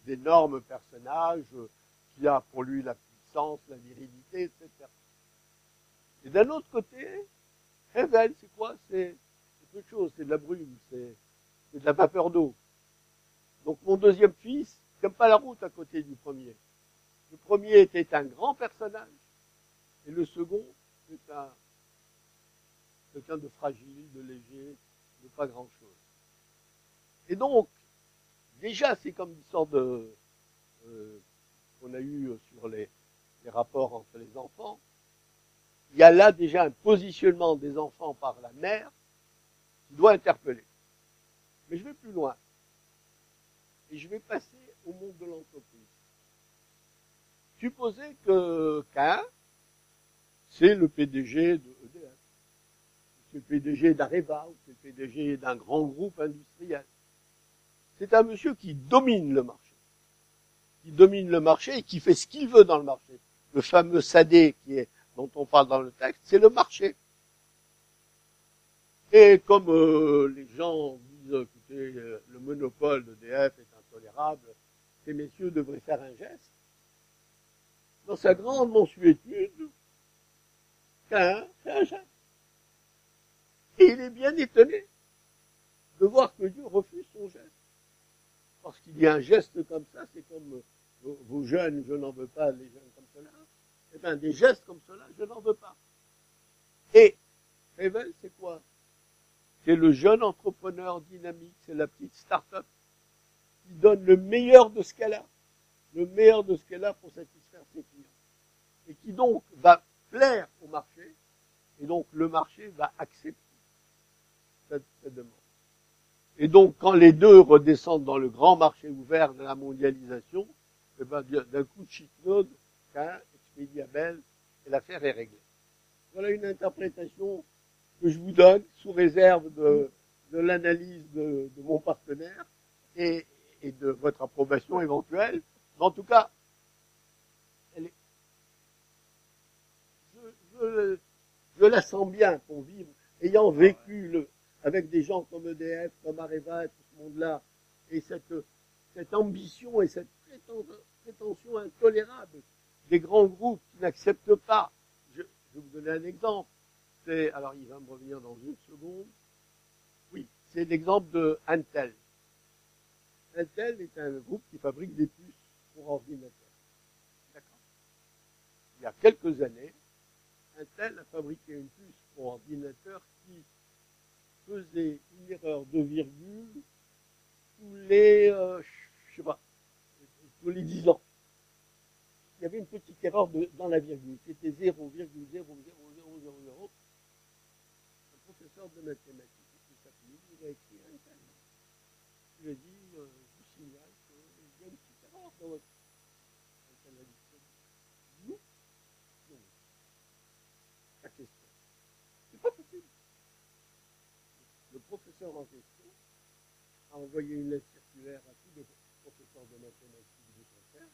d'énorme personnage qui a pour lui la puissance, la virilité, etc. Et d'un autre côté, Rével, c'est quoi? C'est peu de choses, c'est de la brume, c'est de la vapeur d'eau. Donc mon deuxième fils n'aime pas la route à côté du premier. Le premier était un grand personnage, et le second, c'est quelqu'un de fragile, de léger, de pas grand-chose. Et donc, déjà, c'est comme l'histoire qu'on a eu sur les rapports entre les enfants. Il y a là déjà un positionnement des enfants par la mère qui doit interpeller. Mais je vais plus loin. Et je vais passer au monde de l'entreprise. Supposez que Caïn, c'est le PDG de EDF, c'est le PDG d'Areva, ou c'est le PDG d'un grand groupe industriel. C'est un monsieur qui domine le marché. Qui domine le marché et qui fait ce qu'il veut dans le marché. Le fameux Sadé dont on parle dans le texte, c'est le marché. Et comme les gens disent, écoutez, le monopole d'EDF est intolérable, ces messieurs devraient faire un geste. Dans sa grande mansuétude, Caïn fait un geste. Et il est bien étonné de voir que Dieu refuse son geste. Parce qu'il y a un geste comme ça, c'est comme vos jeunes, je n'en veux pas, les jeunes comme cela. Eh bien, des gestes comme cela, je n'en veux pas. Et Rével, c'est quoi? C'est le jeune entrepreneur dynamique, c'est la petite start-up qui donne le meilleur de ce qu'elle a. Le meilleur de ce qu'elle a pour satisfaire ses clients. Et qui donc va plaire au marché, et donc le marché va accepter cette demande. Et donc, quand les deux redescendent dans le grand marché ouvert de la mondialisation, eh ben, d'un coup de shitload, Caïn expédie Abel, et l'affaire est réglée. Voilà une interprétation que je vous donne, sous réserve de l'analyse de mon partenaire, et de votre approbation éventuelle. Mais en tout cas, je la sens bien pour vivre, ayant vécu avec des gens comme EDF, comme Areva, et tout ce monde-là, et cette ambition et cette prétention intolérable des grands groupes qui n'acceptent pas. Je vais vous donner un exemple. Alors il va me revenir dans une seconde. Oui, c'est l'exemple de Intel. Intel est un groupe qui fabrique des puces pour ordinateurs. D'accord. Il y a quelques années, Intel a fabriqué une puce pour ordinateur qui faisait une erreur de virgule tous les, tous les 10 ans. Il y avait une petite erreur dans la virgule. C'était 0,00000. professeur de mathématiques qui s'appelait, il a écrit un tel. Il lui a dit, je vous signale qu'il y a une petite erreur dans votre analyse. Non, non. La question. C'est pas possible. Le professeur en question a envoyé une lettre circulaire à tous les professeurs de mathématiques du concert,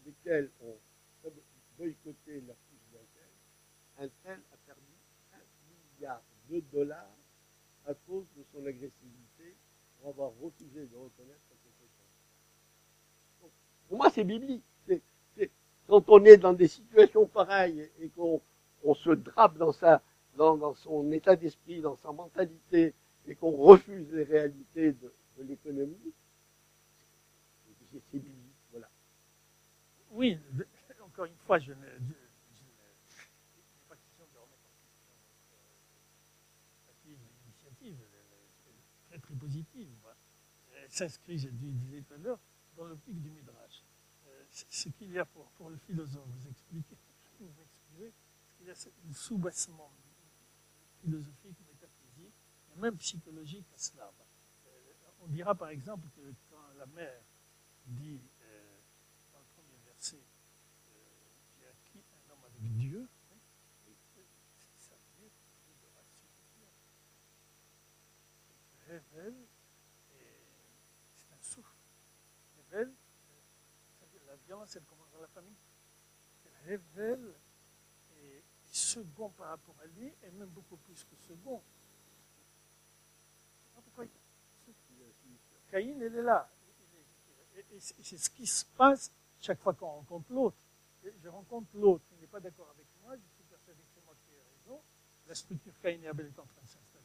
lesquels ont boycotté la fiche d'un tel. Un tel a perdu $1 milliard à cause de son agressivité pour avoir refusé de reconnaître quelque chose. Donc, pour moi, c'est biblique. Quand on est dans des situations pareilles et qu'on se drape dans son état d'esprit, dans sa mentalité, et qu'on refuse les réalités de l'économie, c'est biblique, voilà. Oui, encore une fois, je n'ai pas question de remettre en question l'initiative, très très positive. Elle s'inscrit, je disais tout à l'heure, dans l'optique du Midrash. Ce qu'il y a pour le philosophe, vous m'excusez, qu'il y a un sous-bassement philosophique, métaphysique, et même psychologique à cela. On dira par exemple que quand la mère dit dans le premier verset j'ai acquis un homme avec Dieu, ça veut dire de race supérieure. Elle révèle, et c'est un souffle, révèle, la violence elle commence dans la famille, elle révèle et second par rapport à lui, et même beaucoup plus que second. Pourquoi Caïn, elle est là. Et c'est ce qui se passe chaque fois qu'on rencontre l'autre. Je rencontre l'autre qui n'est pas d'accord avec moi, je suis persuadé que c'est moi qui ai raison. La structure Caïn et Abel est en train de s'installer.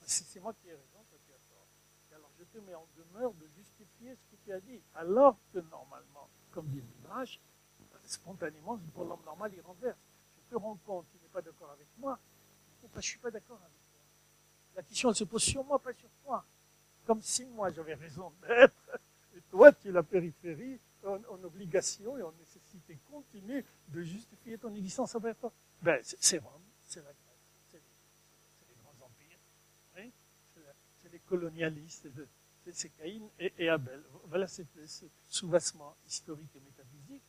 C'est moi qui ai raison, toi tu as tort. Et alors je te mets en demeure de justifier ce que tu as dit. Alors que normalement, comme dit le Midrash, spontanément, pour l'homme normal, il renverse. Je te rends compte, tu n'es pas d'accord avec moi. Je ne suis pas d'accord avec toi. La question, elle se pose sur moi, pas sur toi. Comme si moi, j'avais raison d'être, et toi, tu es la périphérie, en obligation et en nécessité continue de justifier ton existence envers toi. Ben, c'est Rome, c'est la Grèce, c'est les grands empires, hein, c'est les colonialistes, c'est Caïn et Abel. Voilà ce soubassement historique et métaphysique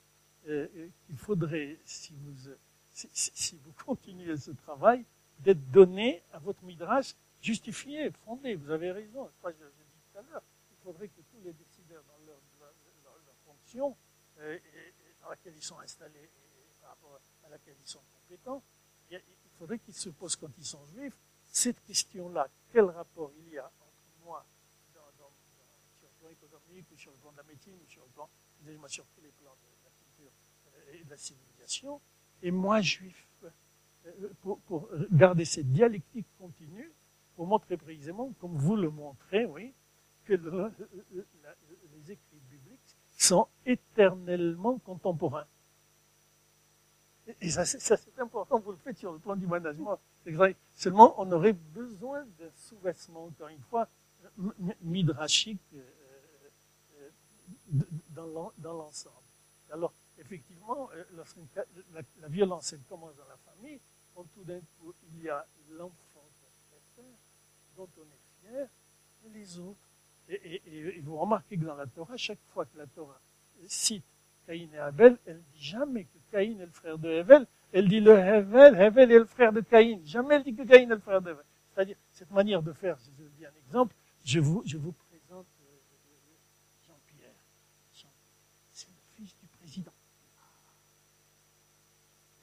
qu'il faudrait, si vous continuez ce travail, d'être donné à votre midrash justifié, fondé. Vous avez raison. Je dis tout à l'heure, il faudrait que tous les décideurs dans leur fonction dans laquelle ils sont installés et par rapport à laquelle ils sont compétents, il faudrait qu'ils se posent quand ils sont juifs cette question-là. Quel rapport il y a entre moi sur le plan économique ou sur le plan de la médecine ou sur le plan, sur tous les plans de la culture et de la civilisation, et moi juif, pour garder cette dialectique continue, pour montrer précisément, comme vous le montrez, oui, que les écrits bibliques sont éternellement contemporains. Et ça c'est important, vous le faites sur le plan du management. Seulement, on aurait besoin d'un sous-vêtement, encore une fois, midrashique dans l'ensemble. Alors, effectivement, lorsque la violence elle commence dans la famille, quand tout d'un coup, il y a l'enfant dont on est fier, et les autres. Et vous remarquez que dans la Torah, chaque fois que la Torah cite Caïn et Abel, elle ne dit jamais que Caïn est le frère de Hevel, elle dit le Hevel est le frère de Caïn. Jamais elle dit que Caïn est le frère de Hevel. C'est-à-dire, cette manière de faire, je vous dis un exemple, je vous présente Jean-Pierre. C'est le fils du président.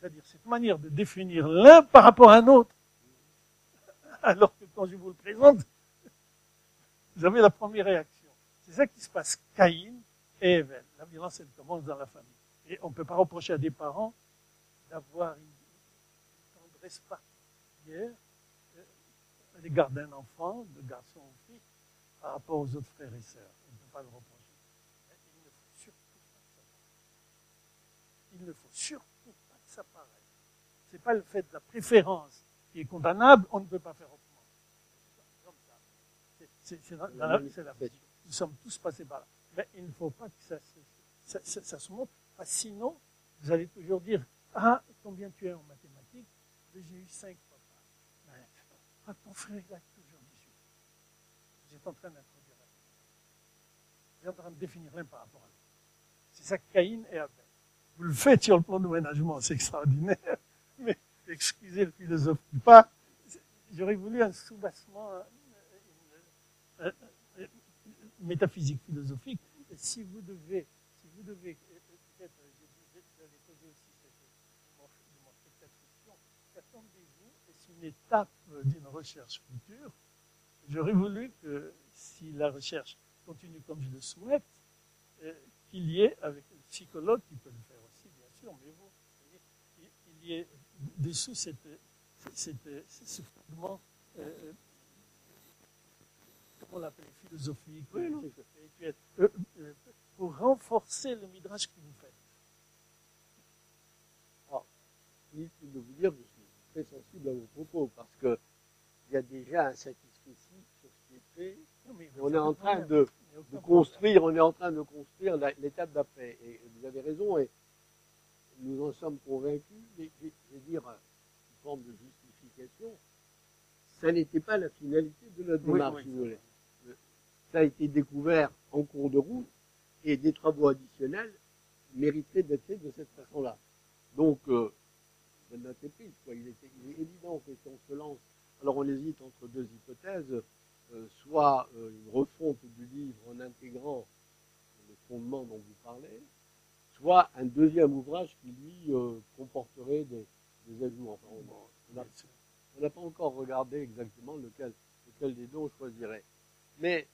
C'est-à-dire, cette manière de définir l'un par rapport à un autre. Alors que quand je vous le présente, vous avez la première réaction. C'est ça qui se passe. Caïn et Hevel. La violence, elle commence dans la famille. Et on ne peut pas reprocher à des parents d'avoir une tendresse particulière à l'égard d'un enfant, de garçon ou fille, par rapport aux autres frères et sœurs. On ne peut pas le reprocher. Mais il ne faut surtout pas que ça pareille. Il ne faut surtout pas que ça pareille. Ce n'est pas le fait de la préférence qui est condamnable, on ne peut pas faire autrement. C'est la vie. Nous sommes tous passés par là. Mais il ne faut pas que ça se montre, parce que sinon, vous allez toujours dire, ah, combien tu es en mathématiques? J'ai eu 5 papas. Ah, ton frère, il a toujours 18. Vous êtes en train d'introduire l'un. Vous êtes en train de définir l'un par rapport à l'autre. C'est ça, Caïn et Abel. Vous le faites sur le plan du ménagement, c'est extraordinaire. Mais excusez le philosophe du pas, j'aurais voulu un soubassement métaphysique, philosophique. Et si vous devez peut-être, j'allais poser aussi mon spectateur question, qu'attendez-vous? Est-ce une étape d'une recherche future? J'aurais voulu que, si la recherche continue comme je le souhaite, qu'il y ait, avec le psychologue qui peut le faire aussi, bien sûr, mais vous, il y ait dessous ce fondement, comment on l'appelle, philosophique, spirituel, pour renforcer le midrash que vous faites. Alors, inutile de vous dire que je suis très sensible à vos propos, parce que il y a déjà un satisfait sur ce qui est fait. Non, mais on est en train de construire l'étape d'après. Et vous avez raison, et nous en sommes convaincus, mais je vais dire une forme de justification. Ça n'était pas la finalité de notre démarche, si vous voulez. Ça a été découvert en cours de route, et des travaux additionnels méritaient d'être faits de cette façon-là. Donc, de notre prise, quoi. Il est évident que si on se lance, alors on hésite entre deux hypothèses, soit une refonte du livre en intégrant le fondement dont vous parlez, soit un deuxième ouvrage qui, lui, comporterait des ajouts. Enfin, on n'a pas encore regardé exactement lequel des deux on choisirait. Mais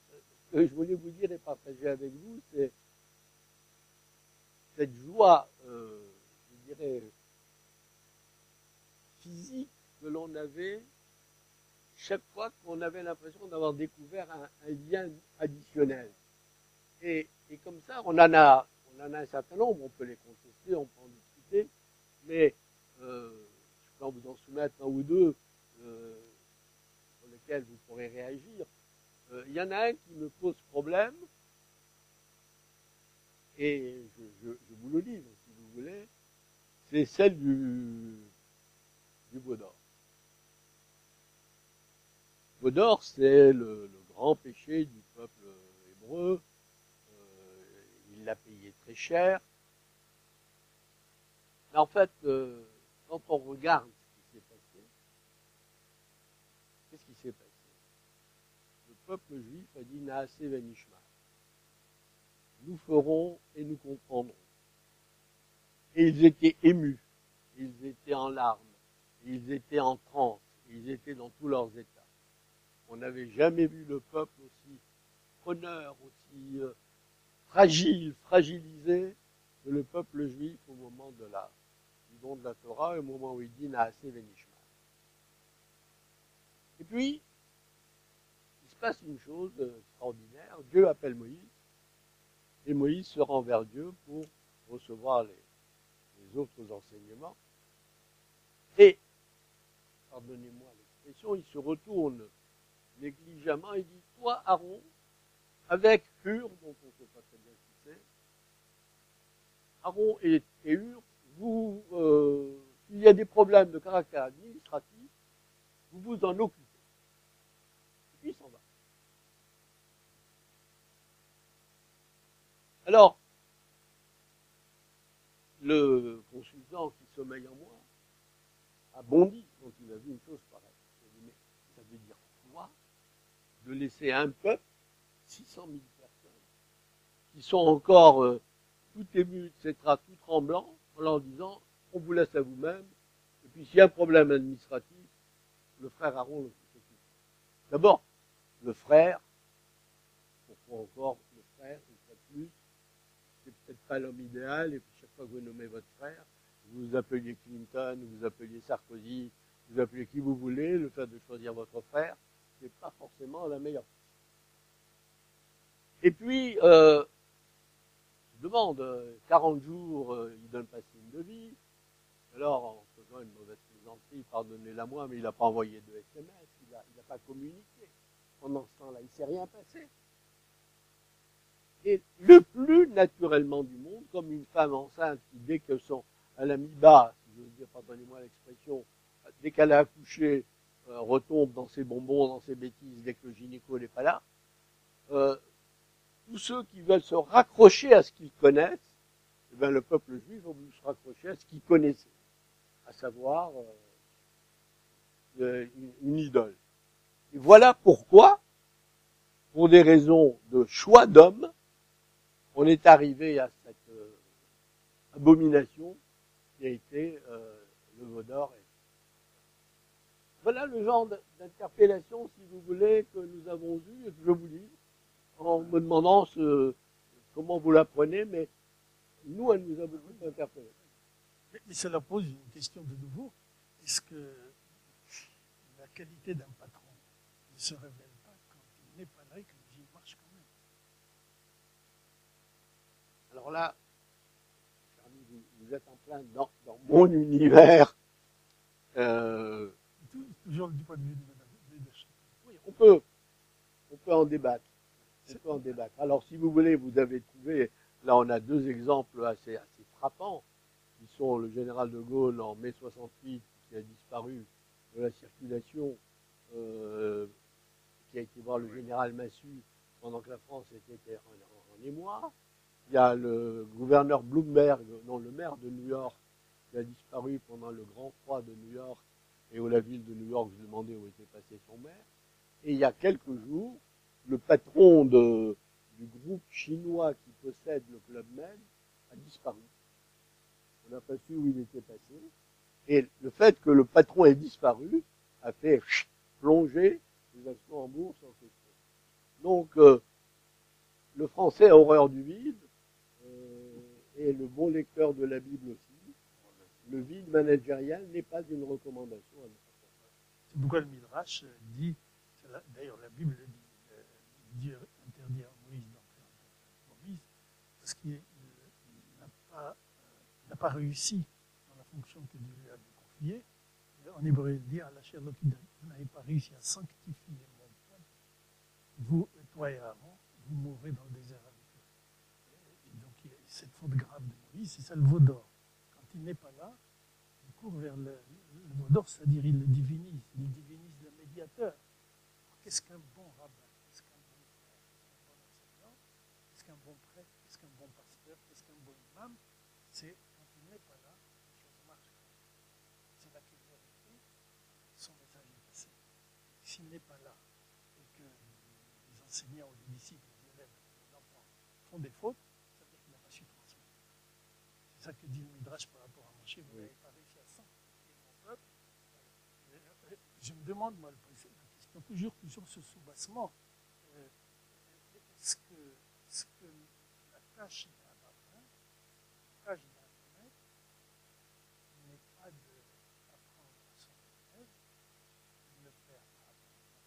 ce que je voulais vous dire et partager avec vous, c'est cette joie, je dirais, physique que l'on avait chaque fois qu'on avait l'impression d'avoir découvert un lien additionnel. Et comme ça, on en a un certain nombre, on peut les contester, on peut en discuter, mais je peux vous en soumettre un ou deux sur lesquels vous pourrez réagir. Il y en a un qui me pose problème, et je vous le livre si vous voulez, c'est celle du veau d'or. Le veau d'or, c'est le grand péché du peuple hébreu. Il l'a payé très cher. Mais en fait, quand on regarde ce qui s'est passé, qu'est-ce qui s'est passé? Le peuple juif a dit Naase venishma. Nous ferons et nous comprendrons. Et ils étaient émus, ils étaient en larmes, ils étaient en transe, ils étaient dans tous leurs états. On n'avait jamais vu le peuple aussi preneur, aussi fragilisé que le peuple juif au moment du don de la Torah, au moment où il dit Naase venishma. Et puis, il se passe une chose extraordinaire. Dieu appelle Moïse, et Moïse se rend vers Dieu pour recevoir les autres enseignements. Et, pardonnez-moi l'expression, il se retourne négligemment et dit, toi, Aaron, avec Hur, dont on ne sait pas très bien qui c'est, Aaron et Hur, s'il y a des problèmes de caractère administratif, vous vous en occupez. Et puis il s'en va. Alors, le consultant qui sommeille en moi a bondi quand il a vu une chose pareille. Il a dit, mais ça veut dire quoi de laisser un peuple, 600 000 personnes, qui sont encore tout émus, etc., tout tremblants, en leur disant, on vous laisse à vous-même, et puis s'il y a un problème administratif, le frère Aaron le s'occupe. D'abord, le frère, pourquoi encore le frère, une fois de plus, c'est peut-être pas l'homme idéal, et puis chaque fois que vous nommez votre frère, vous appeliez Clinton, vous appeliez Sarkozy, vous appelez qui vous voulez, le fait de choisir votre frère, c'est pas forcément la meilleure. Et puis, je demande, 40 jours, il donne pas signe de vie. Alors, en faisant une mauvaise plaisanterie, pardonnez-la moi, mais il n'a pas envoyé de SMS, il n'a pas communiqué. Pendant ce temps-là, il ne s'est rien passé. Et le plus naturellement du monde, comme une femme enceinte qui, dès qu'elle a mis bas, si je veux dire, pardonnez-moi l'expression, dès qu'elle a accouché, retombe dans ses bonbons, dans ses bêtises dès que le gynéco n'est pas là. Tous ceux qui veulent se raccrocher à ce qu'ils connaissent, eh bien, le peuple juif a voulu se raccrocher à ce qu'il connaissait, à savoir une idole. Et voilà pourquoi, pour des raisons de choix d'homme, on est arrivé à cette abomination qui a été le veau d'or. Voilà le genre d'interpellation, si vous voulez, que nous avons eu et que je vous livre, en me demandant comment vous l'apprenez, mais nous, elle nous a beaucoup interpellés. Mais cela pose une question de nouveau. Est-ce que la qualité d'un patron ne se révèle pas quand il n'est pas là et que le régime marche quand même? Alors là, cher ami, vous êtes en plein dans mon univers. Toujours du point de vue du leadership. Oui, on peut en débattre. On peut en débattre. Alors, si vous voulez, vous avez trouvé, là, on a deux exemples assez frappants, qui sont le général de Gaulle en mai 68, qui a disparu de la circulation, qui a été voir le général Massu pendant que la France était en émoi. Il y a le gouverneur Bloomberg, non, le maire de New York, qui a disparu pendant le grand froid de New York, et où la ville de New York se demandait où était passé son maire. Et il y a quelques jours, le patron du groupe chinois qui possède le Club Med a disparu. On n'a pas su où il était passé. Et le fait que le patron ait disparu a fait plonger les actions en bourse en question. Donc, le français a horreur du vide, et le bon lecteur de la Bible aussi. Le vide managérial n'est pas une recommandation à notre part. C'est pourquoi le Midrash dit, d'ailleurs la Bible dit, Dieu interdit à Moïse d'entrer en Moïse, parce qu'il n'a pas réussi dans la fonction que Dieu lui avait confiée. En hébreu, il dit, vous n'avez pas réussi à sanctifier mon peuple, vous, toi et Aaron, vous mourrez dans le désert avec eux. Et donc, il y a cette faute grave de Moïse, c'est ça le veau d'or. Quand il n'est pas là, il court vers le veau d'or, c'est-à-dire il divinise le médiateur. Qu'est-ce qu'un bon rabbin? Qu'est-ce qu'un bon frère? Qu'est-ce qu'un bon enseignant? Qu'est-ce qu'un bon prêtre? Qu'est-ce qu'un bon pasteur? Qu'est-ce qu'un bon imam? C'est quand il n'est pas là, les choses marchent. C'est là qu'il vérifie, son message est passé. S'il n'est pas là, et que les enseignants ou les disciples, les élèves, les enfants font des fautes, ça veut dire qu'il n'a pas su transmettre. C'est ça que dit le Midrash par rapport à Moshe, vous n'avez pas réussi à sanctifier mon peuple. Je me demande, moi, la question, toujours ce soubassement. Est-ce que la tâche d'un rabbin, la tâche d'un maître, n'est pas d'apprendre à son élève, de le faire apprendre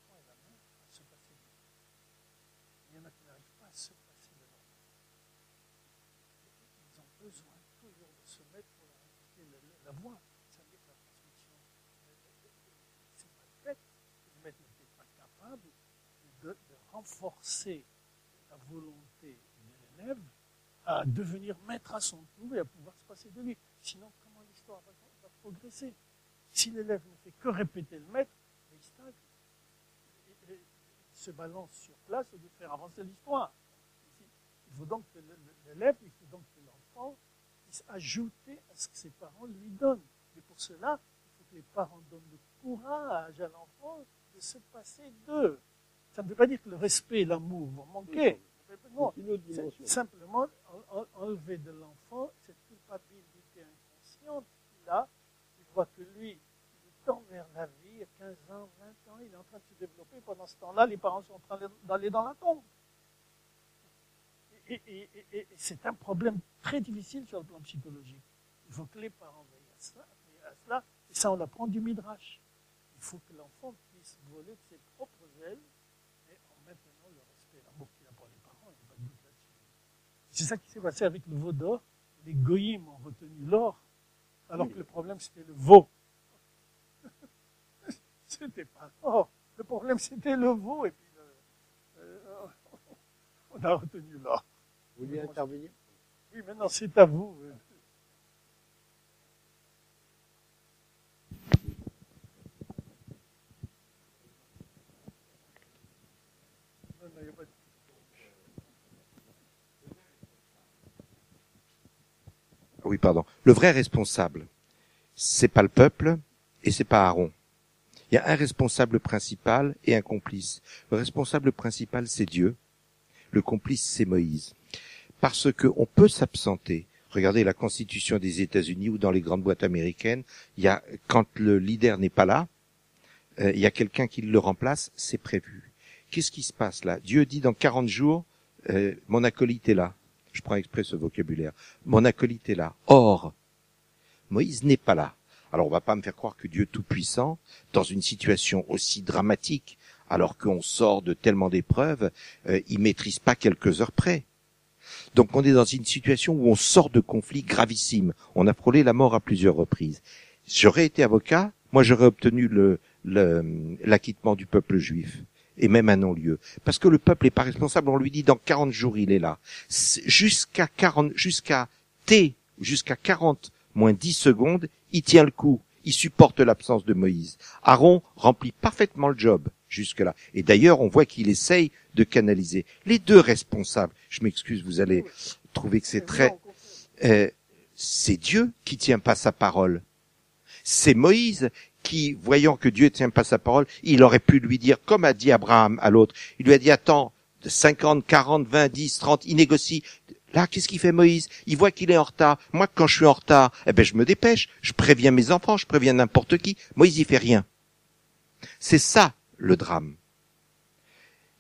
l'enfant et la mère à se passer de lui. Il y en a qui n'arrivent pas à se passer de l'enfant. Ils ont besoin toujours de se mettre pour leur indiquer la voie. Ça veut dire que la transmission, c'est mal fait. Le maître n'était pas capable de renforcer la volonté de l'élève à devenir maître à son tour et à pouvoir se passer de lui. Sinon, comment l'histoire va progresser? Si l'élève ne fait que répéter le maître, il stagne. Il se balance sur place au lieu de faire avancer l'histoire. Il faut donc que l'élève, il faut donc que l'enfant puisse ajouter à ce que ses parents lui donnent. Mais pour cela, il faut que les parents donnent le courage à l'enfant de se passer d'eux. Ça ne veut pas dire que le respect et l'amour vont manquer. Non, c'est simplement enlever de l'enfant cette culpabilité inconsciente qu'il a. Il voit que lui, il tend vers la vie, à 15 ans, 20 ans, il est en train de se développer. Pendant ce temps-là, les parents sont en train d'aller dans la tombe. Et c'est un problème très difficile sur le plan psychologique. Il faut que les parents veillent à cela. Et ça, on l'apprend du Midrash. Il faut que l'enfant puisse voler de ses propres ailes, mais en maintenant le respect et l'amour qu'il a pour les parents, il n'y a pas de doute là-dessus. C'est ça qui s'est passé avec le veau d'or. Les goyim ont retenu l'or, alors que le problème c'était le veau. C'était pas l'or. Le problème c'était le veau, et puis on a retenu l'or. Vous voulez intervenir? Oui, maintenant c'est à vous. Oui, pardon. Le vrai responsable, c'est pas le peuple et c'est pas Aaron. Il y a un responsable principal et un complice. Le responsable principal, c'est Dieu. Le complice, c'est Moïse. Parce que on peut s'absenter. Regardez la Constitution des États-Unis ou dans les grandes boîtes américaines, il y a, quand le leader n'est pas là, il y a quelqu'un qui le remplace, c'est prévu. Qu'est-ce qui se passe là? Dieu dit dans 40 jours, mon acolyte est là. Je prends exprès ce vocabulaire. Mon acolyte est là. Or, Moïse n'est pas là. Alors on va pas me faire croire que Dieu Tout-Puissant, dans une situation aussi dramatique, alors qu'on sort de tellement d'épreuves, il maîtrise pas quelques heures près. Donc on est dans une situation où on sort de conflits gravissimes. On a frôlé la mort à plusieurs reprises. J'aurais été avocat, moi j'aurais obtenu l'acquittement du peuple juif. Et même un non-lieu. Parce que le peuple n'est pas responsable, on lui dit dans 40 jours il est là. Jusqu'à 40 moins 10 secondes, il tient le coup. Il supporte l'absence de Moïse. Aaron remplit parfaitement le job jusque-là. Et d'ailleurs, on voit qu'il essaye de canaliser. Les deux responsables, je m'excuse, vous allez trouver que c'est très... c'est Dieu qui tient pas sa parole. C'est Moïse qui, voyant que Dieu tient pas sa parole, il aurait pu lui dire, comme a dit Abraham à l'autre, il lui a dit, attends, 50, 40, 20, 10, 30, il négocie. Là, qu'est-ce qu'il fait Moïse? Il voit qu'il est en retard. Moi, quand je suis en retard, je me dépêche, je préviens mes enfants, je préviens n'importe qui. Moïse, il fait rien. C'est ça, le drame.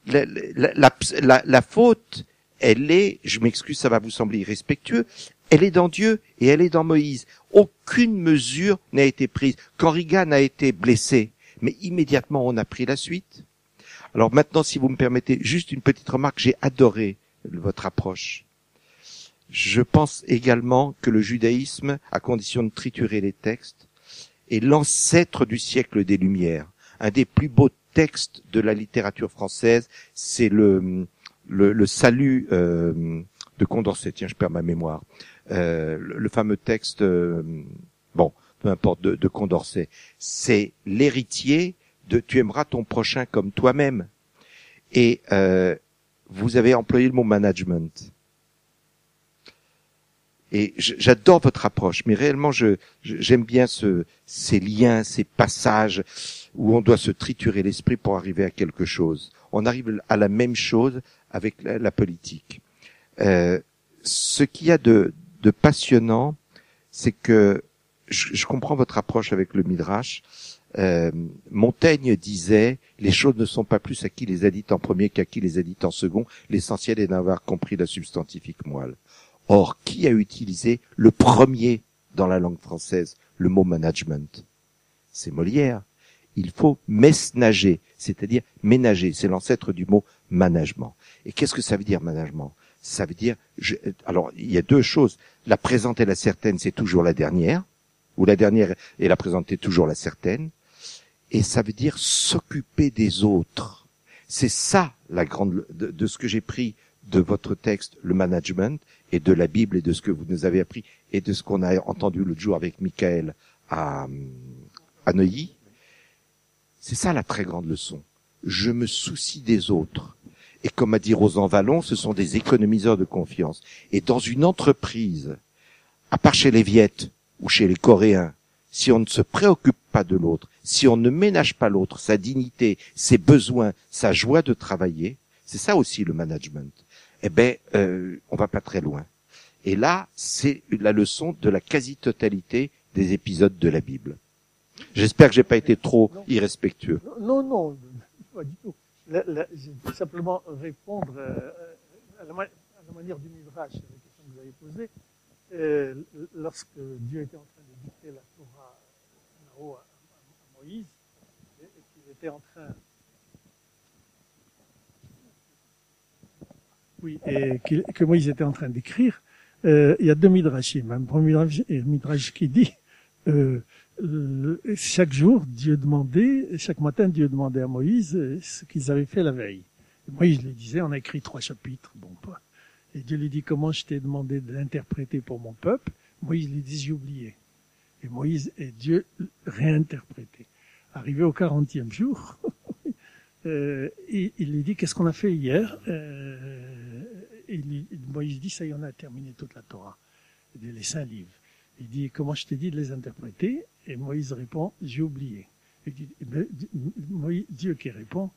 La faute, elle est, je m'excuse, ça va vous sembler irrespectueux, elle est dans Dieu et elle est dans Moïse. Aucune mesure n'a été prise. Quand Reagan a été blessé, mais immédiatement on a pris la suite. Alors maintenant, si vous me permettez, juste une petite remarque, j'ai adoré votre approche. Je pense également que le judaïsme, à condition de triturer les textes, est l'ancêtre du siècle des Lumières. Un des plus beaux textes de la littérature française, c'est le salut de Condorcet. Tiens, je perds ma mémoire. Le fameux texte, peu importe, de Condorcet. C'est l'héritier de tu aimeras ton prochain comme toi-même. Et vous avez employé le mot management. Et j'adore votre approche, mais réellement j'aime bien ces liens, ces passages où on doit se triturer l'esprit pour arriver à quelque chose. On arrive à la même chose avec la politique. Ce qu'il y a de passionnant, c'est que je comprends votre approche avec le Midrash. Montaigne disait « Les choses ne sont pas plus à qui les a dites en premier qu'à qui les a dites en second. L'essentiel est d'avoir compris la substantifique moelle. » Or, qui a utilisé le premier dans la langue française le mot management? C'est Molière. Il faut mesnager, c'est-à-dire ménager. C'est l'ancêtre du mot management. Et qu'est-ce que ça veut dire management? Ça veut dire, alors il y a deux choses. La présente et la certaine, c'est toujours la dernière, ou la dernière et la présente est toujours la certaine. Et ça veut dire s'occuper des autres. C'est ça la grande de ce que j'ai pris de votre texte, le management, et de la Bible et de ce que vous nous avez appris et de ce qu'on a entendu l'autre jour avec Michael à Neuilly. C'est ça la très grande leçon. Je me soucie des autres. Et comme a dit Rosan Vallon, ce sont des économiseurs de confiance. Et dans une entreprise, à part chez les Viettes ou chez les Coréens, si on ne se préoccupe pas de l'autre, si on ne ménage pas l'autre, sa dignité, ses besoins, sa joie de travailler, c'est ça aussi le management. On va pas très loin. Et là, c'est la leçon de la quasi-totalité des épisodes de la Bible. J'espère que j'ai pas été trop irrespectueux. Non, pas du tout. Je vais simplement répondre à la manière du Midrash, à la question que vous avez posée. Lorsque Dieu était en train de dicter la Torah là-haut à Moïse, et qu'il était en train... Oui, et que Moïse était en train d'écrire, il y a deux midrashim. Un premier midrash qui dit chaque matin, Dieu demandait à Moïse ce qu'ils avaient fait la veille. Et Moïse lui disait, on a écrit 3 chapitres, bon pas. Et Dieu lui dit, comment je t'ai demandé de l'interpréter pour mon peuple? Moïse lui dit, j'ai oublié. Et Moïse et Dieu réinterprétaient. Arrivé au 40e jour, il lui dit, qu'est-ce qu'on a fait hier? Moïse dit, ça y est, on a terminé toute la Torah, les 5 livres. Il dit, comment je t'ai dit de les interpréter? Et Moïse répond, j'ai oublié. Il dit, Dieu qui répond,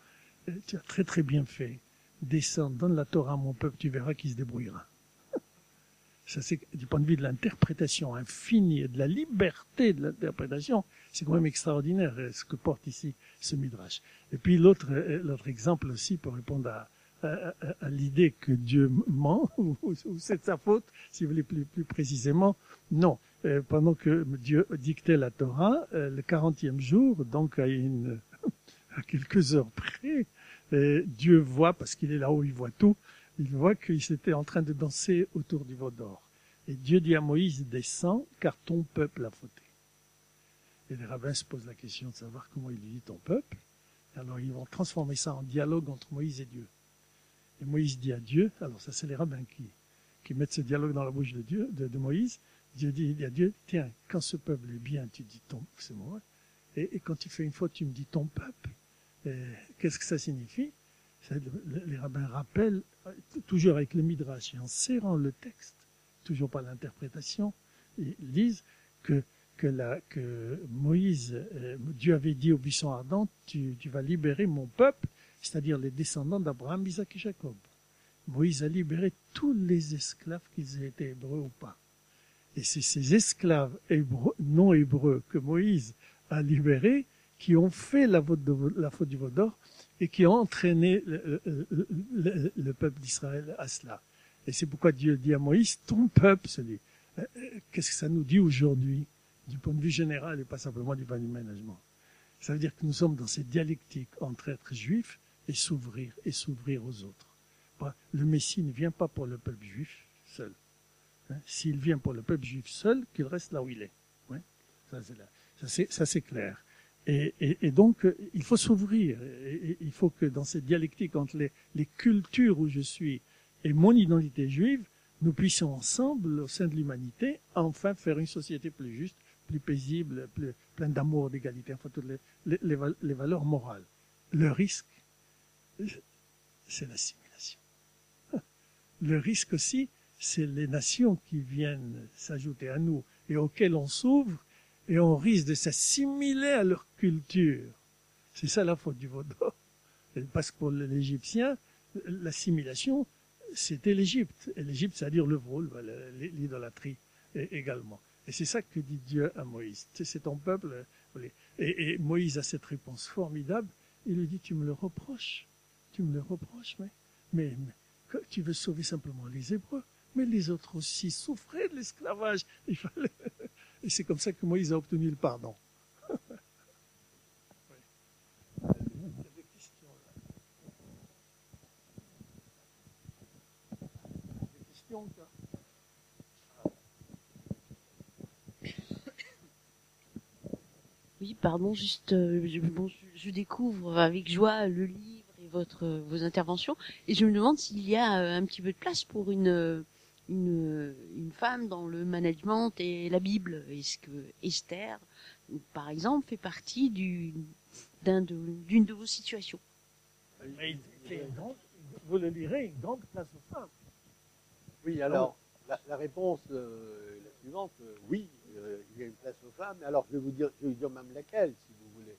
tu as très très bien fait. Descends, donne la Torah à mon peuple, tu verras qu'il se débrouillera. Ça, c'est du point de vue de l'interprétation infinie et de la liberté de l'interprétation, c'est quand même extraordinaire ce que porte ici ce midrash. Et puis l'autre exemple aussi pour répondre à l'idée que Dieu ment ou c'est de sa faute, si vous voulez plus précisément, non. Pendant que Dieu dictait la Torah, le 40e jour, donc à quelques heures près, Dieu voit, parce qu'il est là-haut, il voit tout, il voit qu'il était en train de danser autour du veau d'or. Et Dieu dit à Moïse, descends, car ton peuple a fauté. Et les rabbins se posent la question de savoir comment il dit ton peuple. Alors ils vont transformer ça en dialogue entre Moïse et Dieu. Et Moïse dit à Dieu, alors ça c'est les rabbins qui mettent ce dialogue dans la bouche de Dieu, de Moïse. Dieu dit à Dieu, tiens, quand ce peuple est bien, tu dis ton, c'est moi. Et quand tu fais une faute, tu me dis ton peuple. Qu'est-ce que ça signifie? Les rabbins rappellent, toujours avec le midrash et en serrant le texte, toujours pas l'interprétation, ils lisent que Moïse, Dieu avait dit au buisson ardent, tu vas libérer mon peuple, c'est-à-dire les descendants d'Abraham, Isaac et Jacob. Moïse a libéré tous les esclaves, qu'ils aient été hébreux ou pas. Et c'est ces esclaves non hébreux que Moïse a libérés qui ont fait la faute du veau d'or et qui ont entraîné le peuple d'Israël à cela. Et c'est pourquoi Dieu dit à Moïse, ton peuple, qu'est-ce que ça nous dit aujourd'hui, du point de vue général et pas simplement du point de vue management? Ça veut dire que nous sommes dans cette dialectique entre être juif et s'ouvrir aux autres. Le Messie ne vient pas pour le peuple juif seul. S'il vient pour le peuple juif seul, qu'il reste là où il est. Ouais. Ça c'est clair. Et donc, il faut s'ouvrir. Il faut que dans cette dialectique entre les cultures où je suis et mon identité juive, nous puissions ensemble, au sein de l'humanité, enfin faire une société plus juste, plus paisible, pleine d'amour, d'égalité, enfin toutes les valeurs morales. Le risque, c'est l'assimilation. Le risque aussi, c'est les nations qui viennent s'ajouter à nous et auxquelles on s'ouvre et on risque de s'assimiler à leur culture. C'est ça la faute du veau d'or. Parce que pour l'Égyptien, l'assimilation, c'était l'Égypte. Et l'Égypte, c'est-à-dire le vol, l'idolâtrie également. Et c'est ça que dit Dieu à Moïse. C'est ton peuple. Et Moïse a cette réponse formidable. Il lui dit, tu me le reproches. Tu me le reproches, mais tu veux sauver simplement les Hébreux. Mais les autres aussi souffraient de l'esclavage. Et c'est comme ça que Moïse a obtenu le pardon. Il y a des questions là. Des questions là. Oui, pardon, juste, je découvre avec joie le livre et vos interventions, et je me demande s'il y a un petit peu de place pour une femme dans le management et la Bible. Est-ce que Esther, par exemple, fait partie d'une de vos situations? Vous le lirez, une grande place aux femmes. Oui, alors, la réponse est la suivante. Oui, il y a une place aux femmes. Alors, je vais vous dire même laquelle, si vous voulez.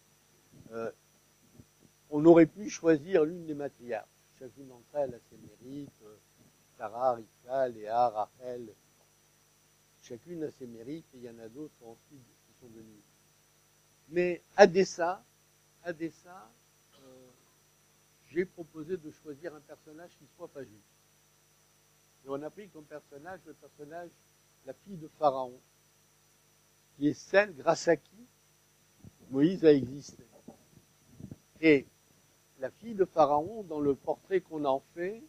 On aurait pu choisir l'une des matriarches. Chacune d'entre elles a ses mérites. Sarah, Rivka, Léa, Rachel. Chacune a ses mérites et il y en a d'autres ensuite qui sont venus. Mais à dessein, j'ai proposé de choisir un personnage qui ne soit pas juif. Et on a pris comme personnage la fille de Pharaon, qui est celle grâce à qui Moïse a existé. Et la fille de Pharaon, dans le portrait qu'on en fait,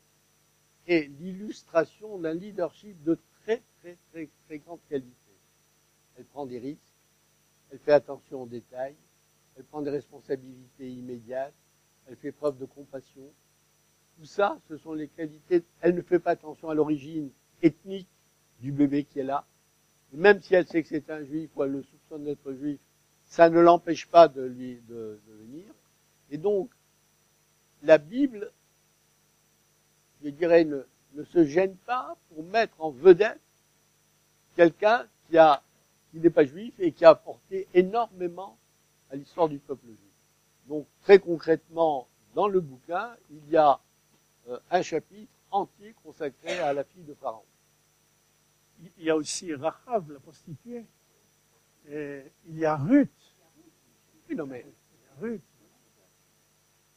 est l'illustration d'un leadership de très, très, très, très grande qualité. Elle prend des risques, elle fait attention aux détails, elle prend des responsabilités immédiates, elle fait preuve de compassion. Tout ça, ce sont les qualités. Elle ne fait pas attention à l'origine ethnique du bébé qui est là. Et même si elle sait que c'est un juif ou elle le soupçonne d'être juif, ça ne l'empêche pas de venir. Et donc, la Bible, je dirais, ne se gêne pas pour mettre en vedette quelqu'un qui a qui n'est pas juif et qui a apporté énormément à l'histoire du peuple juif. Donc, très concrètement, dans le bouquin, il y a un chapitre entier consacré à la fille de Pharaon. Il y a aussi Rahab, la prostituée. Et il y a Ruth. Oui, non, mais Il y a Ruth.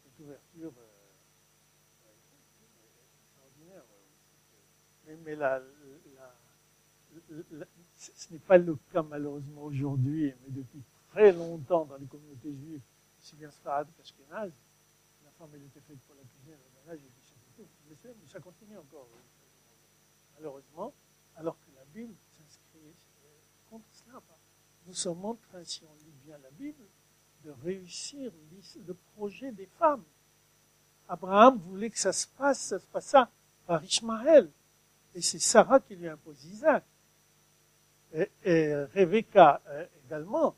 Cette ouverture extraordinaire. Mais ce n'est pas le cas malheureusement aujourd'hui, mais depuis très longtemps dans les communautés juives, aussi bien Sfarad qu'Ashkenaz, la femme elle était faite pour la cuisine, le ménage, et puis c'était tout. Mais ça continue encore, malheureusement, alors que la Bible s'inscrit contre cela. Nous sommes en train, si on lit bien la Bible, de réussir le projet des femmes. Abraham voulait que ça se passe par Ishmaël. Et c'est Sarah qui lui impose Isaac. Et Rebecca également.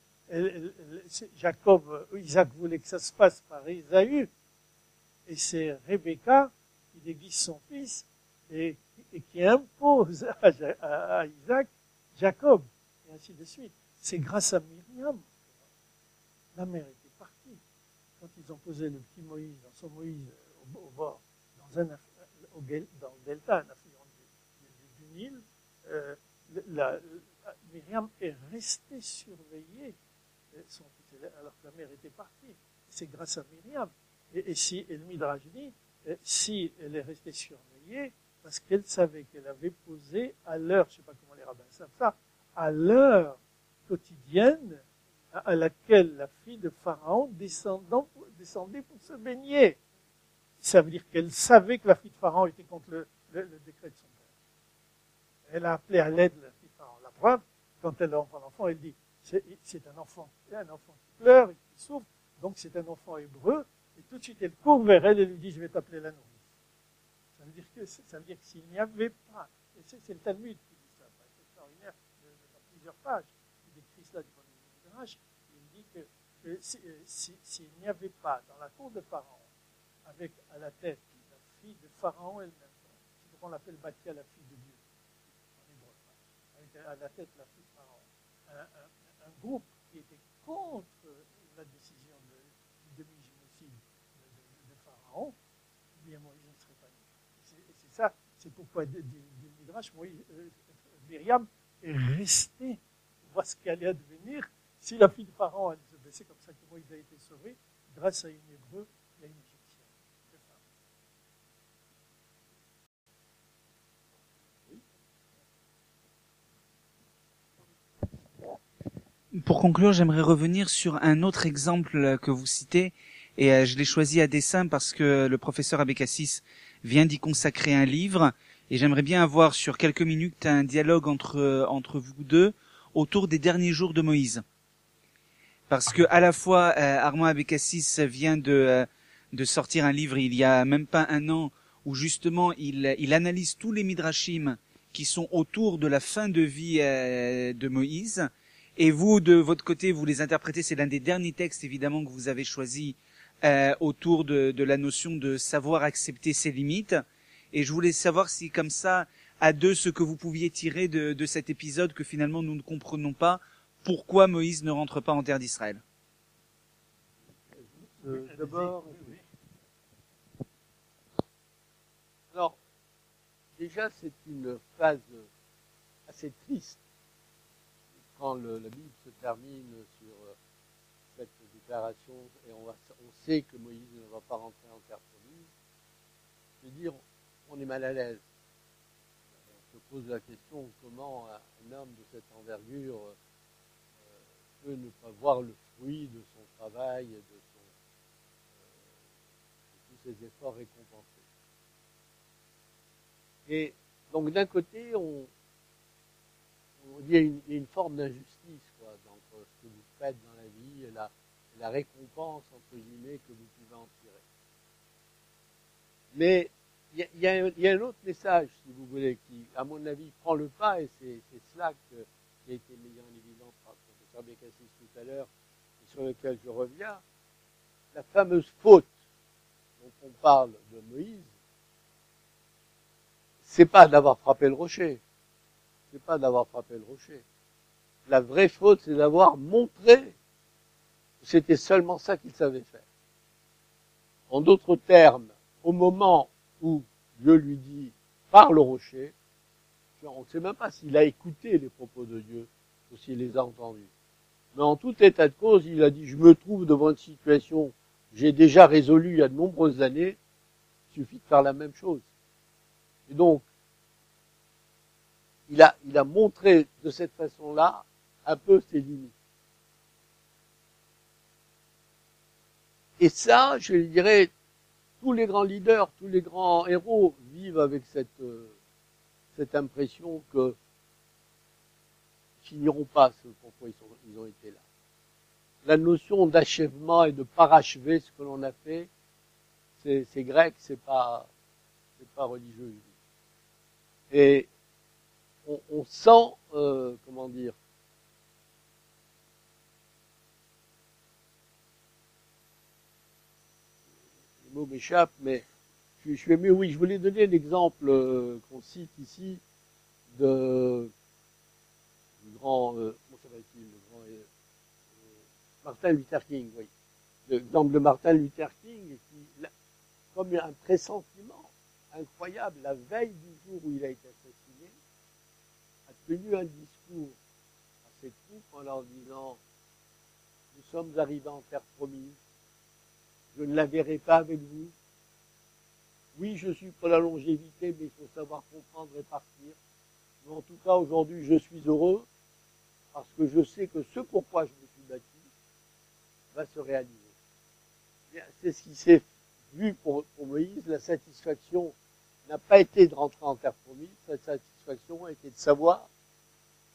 Isaac voulait que ça se passe par Ésaü. Et c'est Rebecca qui déguise son fils et qui impose à Isaac Jacob. Et ainsi de suite. C'est grâce à Myriam. La mère était partie. Quand ils ont posé le petit Moïse, dans son Moïse, au bord, dans le delta, un affluent du Nil, Myriam est restée surveillée son fils, alors que la mère était partie. C'est grâce à Myriam. Et si le Midrash dit, si elle est restée surveillée, parce qu'elle savait qu'elle avait posé à l'heure, je ne sais pas comment les rabbins savent ça, à l'heure quotidienne à laquelle la fille de Pharaon descendait pour se baigner. Ça veut dire qu'elle savait que la fille de Pharaon était contre le décret de son père. Elle a appelé à l'aide la fille de Pharaon. La preuve, quand elle enfant l'enfant, elle dit, c'est un enfant qui pleure et qui souffre, donc c'est un enfant hébreu, et tout de suite elle court vers elle et lui dit, je vais t'appeler la nourrice. Ça veut dire que s'il n'y avait pas, et c'est le Talmud qui dit ça, c'est extraordinaire, dans plusieurs pages, il décrit cela du point de vue du Midrash, il dit que s'il n'y avait pas dans la cour de Pharaon, avec à la tête la fille de Pharaon elle-même, c'est pourquoi on l'appelle Bathia, la fille de Dieu, en hébreu, avec à la tête la fille de Pharaon, un groupe qui était contre la décision du demi-génocide de Pharaon, eh bien Moïse ne serait pas né. Et c'est ça, c'est pourquoi du Midrash, Myriam est restée pour voir ce qui allait advenir si la fille de Pharaon allait se baisser, comme ça que Moïse a été sauvé grâce à une Hébreu et à une Égyptienne. Pour conclure, j'aimerais revenir sur un autre exemple que vous citez, et je l'ai choisi à dessein parce que le professeur Abécassis vient d'y consacrer un livre, et j'aimerais bien avoir sur quelques minutes un dialogue entre vous deux autour des derniers jours de Moïse. Parce que à la fois Armand Abécassis vient de sortir un livre il y a même pas un an où justement il analyse tous les midrashim qui sont autour de la fin de vie de Moïse. Et vous, de votre côté, vous les interprétez, c'est l'un des derniers textes, évidemment, que vous avez choisi autour de la notion de savoir accepter ses limites. Et je voulais savoir si, comme ça, à deux, ce que vous pouviez tirer de cet épisode que finalement nous ne comprenons pas, pourquoi Moïse ne rentre pas en terre d'Israël. D'abord, alors, déjà, c'est une phase assez triste quand la Bible se termine sur cette déclaration et on sait que Moïse ne va pas rentrer en terre promise. Je veux dire, on est mal à l'aise. On se pose la question comment un homme de cette envergure peut ne pas voir le fruit de son travail et de tous ses efforts récompensés. Et donc d'un côté, il y a une forme d'injustice entre ce que vous faites dans la vie et la récompense, entre guillemets, que vous pouvez en tirer. Mais il y a un autre message, si vous voulez, qui, à mon avis, prend le pas, et c'est cela qui a été mis en évidence par le professeur Bécassis tout à l'heure, et sur lequel je reviens. La fameuse faute dont on parle de Moïse, c'est pas d'avoir frappé le rocher. C'est pas d'avoir frappé le rocher. la vraie faute, c'est d'avoir montré que c'était seulement ça qu'il savait faire. En d'autres termes, au moment où Dieu lui dit « parle au rocher », on ne sait même pas s'il a écouté les propos de Dieu ou s'il les a entendus. Mais en tout état de cause, il a dit « je me trouve devant une situation que j'ai déjà résolue il y a de nombreuses années, il suffit de faire la même chose ». Et donc, il a montré de cette façon-là un peu ses limites. Et ça, je dirais, tous les grands leaders, tous les grands héros vivent avec cette impression que ils finiront pas ce pourquoi ils ont été là. La notion d'achèvement et de parachever ce que l'on a fait, c'est grec, c'est pas religieux. Et on sent, comment dire, le mot m'échappe, mais je suis mieux, oui, je voulais donner l'exemple qu'on cite ici du grand, comment s'appelle-t-il, le grand Martin Luther King, oui. L'exemple de Martin Luther King, qui, comme un pressentiment incroyable, la veille du jour où il a été assassiné, a tenu un discours à ses troupes en leur disant « Nous sommes arrivés en terre promise, je ne la verrai pas avec vous. Oui, je suis pour la longévité, mais il faut savoir comprendre et partir. Mais en tout cas, aujourd'hui, je suis heureux parce que je sais que ce pourquoi je me suis battu va se réaliser. » C'est ce qui s'est vu pour Moïse. La satisfaction n'a pas été de rentrer en terre promise. Sa satisfaction a été de savoir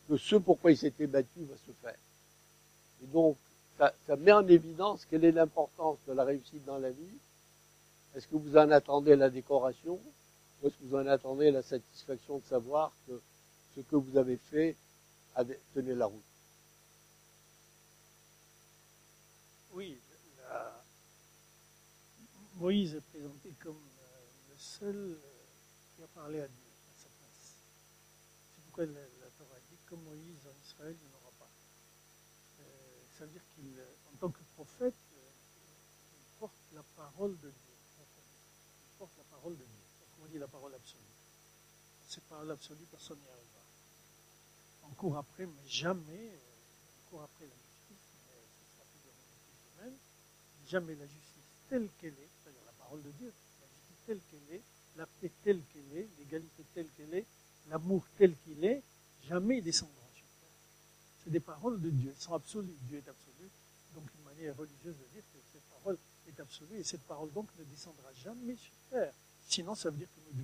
que ce pourquoi il s'était battu va se faire. Et donc, ça met en évidence quelle est l'importance de la réussite dans la vie. Est-ce que vous en attendez la décoration ou est-ce que vous en attendez la satisfaction de savoir que ce que vous avez fait tenait la route? Oui, Moïse est présenté comme le seul qui a parlé à Dieu à sa place. C'est pourquoi la Torah dit « Comme Moïse en Israël, il n'y en aura pas ». Ça veut dire qu'en tant que prophète, il porte la parole de Dieu. Il porte la parole de Dieu. Comme on dit, la parole absolue. Cette parole absolue, personne n'y arrivera. On court après, mais jamais, on court après la justice, mais ce sera plus de la humaine. Jamais la justice telle qu'elle est, c'est-à-dire la parole de Dieu, la justice telle qu'elle est, la paix telle qu'elle est, l'égalité telle qu'elle est, l'amour tel qu'il est, jamais il descendra sur terre. C'est des paroles de Dieu, elles sont absolues. Dieu est absolu, donc une manière religieuse de dire que cette parole est absolue, et cette parole donc ne descendra jamais sur terre. Sinon, ça veut dire que nous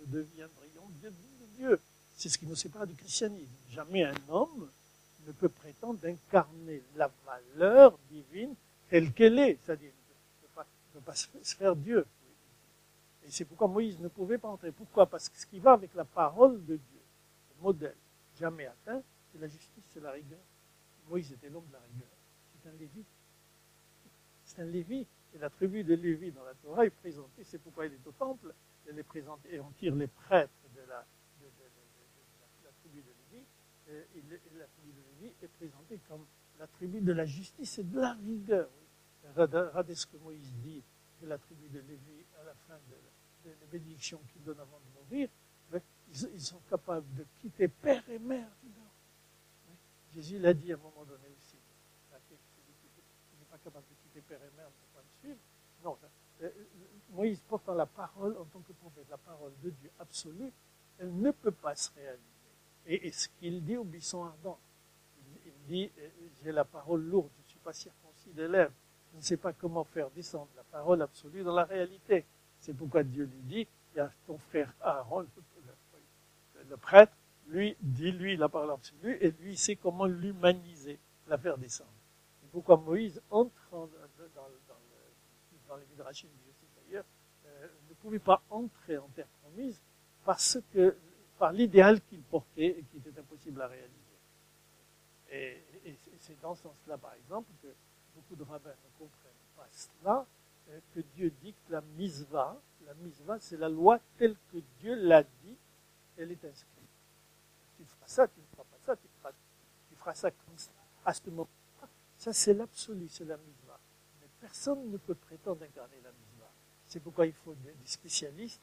deviendrions de Dieu. C'est ce qui nous sépare du christianisme. Jamais un homme ne peut prétendre d'incarner la valeur divine telle qu'elle est, c'est-à-dire ne peut pas se faire Dieu. Et c'est pourquoi Moïse ne pouvait pas entrer. Pourquoi? Parce que ce qui va avec la parole de Dieu, le modèle jamais atteint, c'est la justice, c'est la rigueur. Moïse était l'homme de la rigueur. C'est un Lévi. C'est un Lévi. Et la tribu de Lévi dans la Torah est présentée, c'est pourquoi il est au temple, elle est présentée, et on tire les prêtres de la tribu de Lévi, et la tribu de Lévi est présentée comme la tribu de la justice et de la rigueur. Regardez ce que Moïse dit de la tribu de Lévi à la fin de la bénédiction qu'il donne avant de mourir. Ils sont capables de quitter père et mère. Jésus l'a dit à un moment donné aussi. Il n'est pas capable de quitter père et mère, ne peut pas me suivre. Non, Moïse portant la parole en tant que prophète, la parole de Dieu absolue, elle ne peut pas se réaliser. Et ce qu'il dit au buisson ardent, il dit, j'ai la parole lourde, je ne suis pas circoncis des lèvres, je ne sais pas comment faire descendre la parole absolue dans la réalité. C'est pourquoi Dieu lui dit, il y a ton frère Aaron, le prêtre, lui dit la parole absolue, et lui sait comment l'humaniser, la faire descendre. C'est pourquoi Moïse entre dans les midrashim du Yossi d'ailleurs, ne pouvait pas entrer en terre promise par l'idéal qu'il portait et qui était impossible à réaliser. Et c'est dans ce sens-là, par exemple, que beaucoup de rabbins ne comprennent pas cela, que Dieu dit que la misva, c'est la loi telle que Dieu l'a dit, elle est inscrite. tu feras ça, tu ne feras pas ça, tu feras ça comme ça, à ce moment-là. Ça, c'est l'absolu, c'est la mitzvah. Mais personne ne peut prétendre incarner la mitzvah. C'est pourquoi il faut des spécialistes,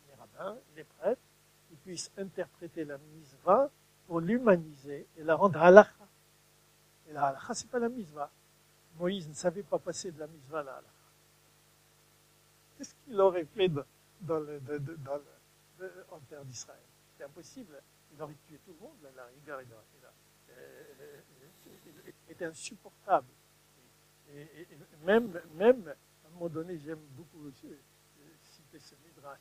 les rabbins, les prêtres, qui puissent interpréter la mitzvah pour l'humaniser et la rendre halakha. Et la halakha, c'est pas la mitzvah. Moïse ne savait pas passer de la mitzvah à la halakha. Qu'est-ce qu'il aurait fait en terre d'Israël? C'est impossible. Il aurait tué tout le monde. Là, la rigueur, il était insupportable. Et même, à un moment donné, j'aime beaucoup citer ce midrash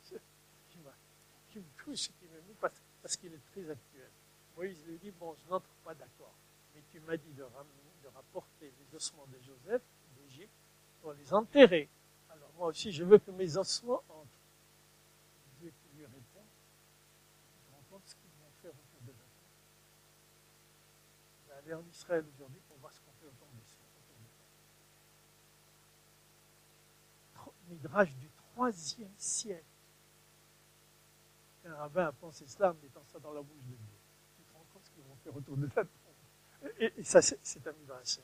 qui me touche, qui m'émeut parce qu'il est très actuel. Moïse lui dit, bon, je n'entre pas d'accord, mais tu m'as dit de rapporter les ossements de Joseph d'Égypte pour les enterrer. Alors moi aussi, je veux que mes ossements entrent. Dieu qui lui répond, je me rends compte ce qu'ils vont faire autour de la terre. Je vais aller en Israël aujourd'hui pour voir ce qu'on fait autour de la terre. Midrash du IIIe siècle. Un rabbin a pensé cela en mettant ça dans la bouche de Dieu. Tu te rends compte ce qu'ils vont faire autour de la terre. Et ça, c'est un midrash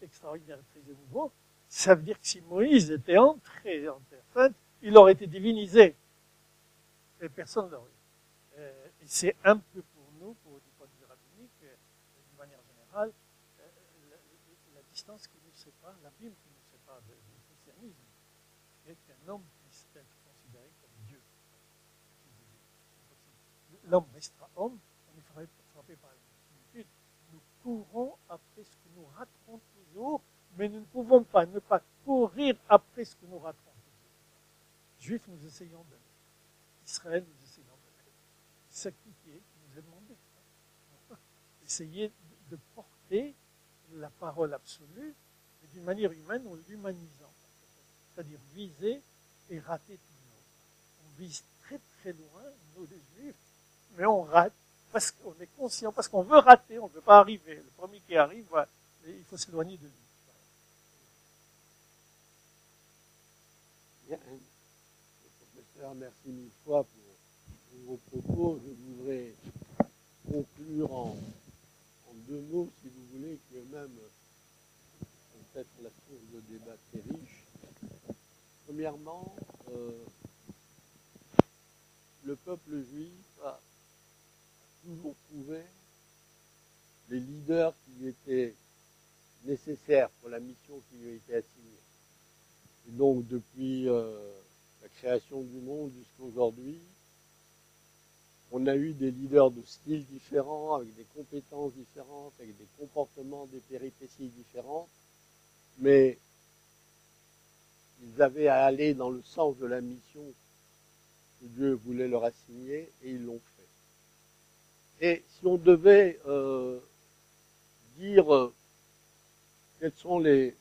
extraordinaire, très émouvant. Ça veut dire que si Moïse était entré en terre sainte, il aurait été divinisé. Et personne ne l'aurait. Et c'est un peu pour nous, du point de vue rabbinique, d'une manière générale, la distance qui nous sépare, l'abîme qui nous sépare du christianisme, c'est qu'un homme puisse être considéré comme Dieu. L'homme restera homme, on est frappé par la similitude. Nous courons après ce que nous raterons toujours, mais nous ne pouvons pas ne pas courir après ce que nous raterons toujours. Juifs, nous essayons de l'être. Israël, nous essayons de l'être. Sacrifier, qui nous est demandé. Essayer de porter la parole absolue, mais d'une manière humaine, en l'humanisant. C'est-à-dire viser et rater toujours. On vise très très loin, nous les Juifs, mais on rate parce qu'on est conscient, parce qu'on veut rater, on ne veut pas arriver. Le premier qui arrive, voilà, il faut s'éloigner de lui. Bien. Professeur, merci mille fois pour vos propos. Je voudrais conclure en deux mots, si vous voulez, qui eux-mêmes sont peut-être la source de débats très riches. Premièrement, le peuple juif a toujours trouvé les leaders qui lui étaient nécessaires pour la mission qui lui a été assignée. Et donc, depuis la création du monde jusqu'à aujourd'hui, on a eu des leaders de styles différents, avec des compétences différentes, avec des comportements, des péripéties différentes, mais ils avaient à aller dans le sens de la mission que Dieu voulait leur assigner, et ils l'ont fait. Et si on devait dire quelles sont les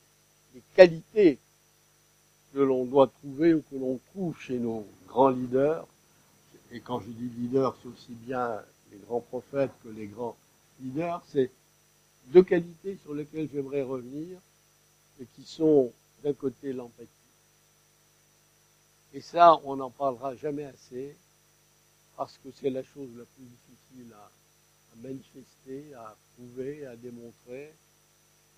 qualités que l'on doit trouver ou que l'on trouve chez nos grands leaders, et quand je dis leaders, c'est aussi bien les grands prophètes que les grands leaders, c'est deux qualités sur lesquelles j'aimerais revenir, et qui sont d'un côté l'empathie. Et ça, on n'en parlera jamais assez, parce que c'est la chose la plus difficile à manifester, à prouver, à démontrer.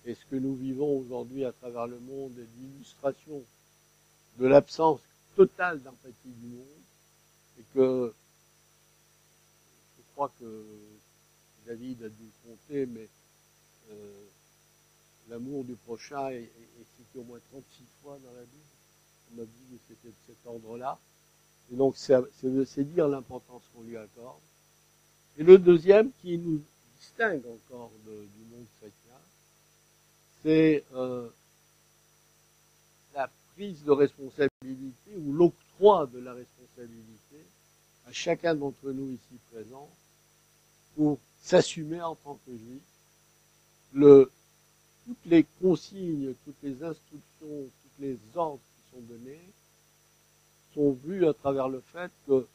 Et ce que nous vivons aujourd'hui à travers le monde est l'illustration de l'absence totale d'empathie du monde, et que je crois que David a dû le compter, mais l'amour du prochain est cité au moins 36 fois dans la Bible. On m'a dit que c'était de cet ordre-là. Et donc, c'est dire l'importance qu'on lui accorde. Et le deuxième, qui nous distingue encore du monde chrétien, c'est la prise de responsabilité ou l'octroi de la responsabilité à chacun d'entre nous ici présents pour s'assumer en tant que juif. Toutes les consignes, toutes les instructions, toutes les ordres qui sont donnés sont vus à travers le fait que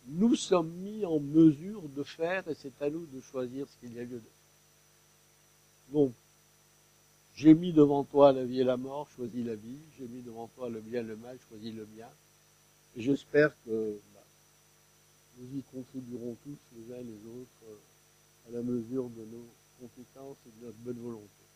nous sommes mis en mesure de faire, et c'est à nous de choisir ce qu'il y a lieu de faire. Donc, j'ai mis devant toi la vie et la mort, choisis la vie. J'ai mis devant toi le bien et le mal, choisis le bien. Et j'espère que nous y contribuerons tous, les uns et les autres, à la mesure de nos compétences et de notre bonne volonté.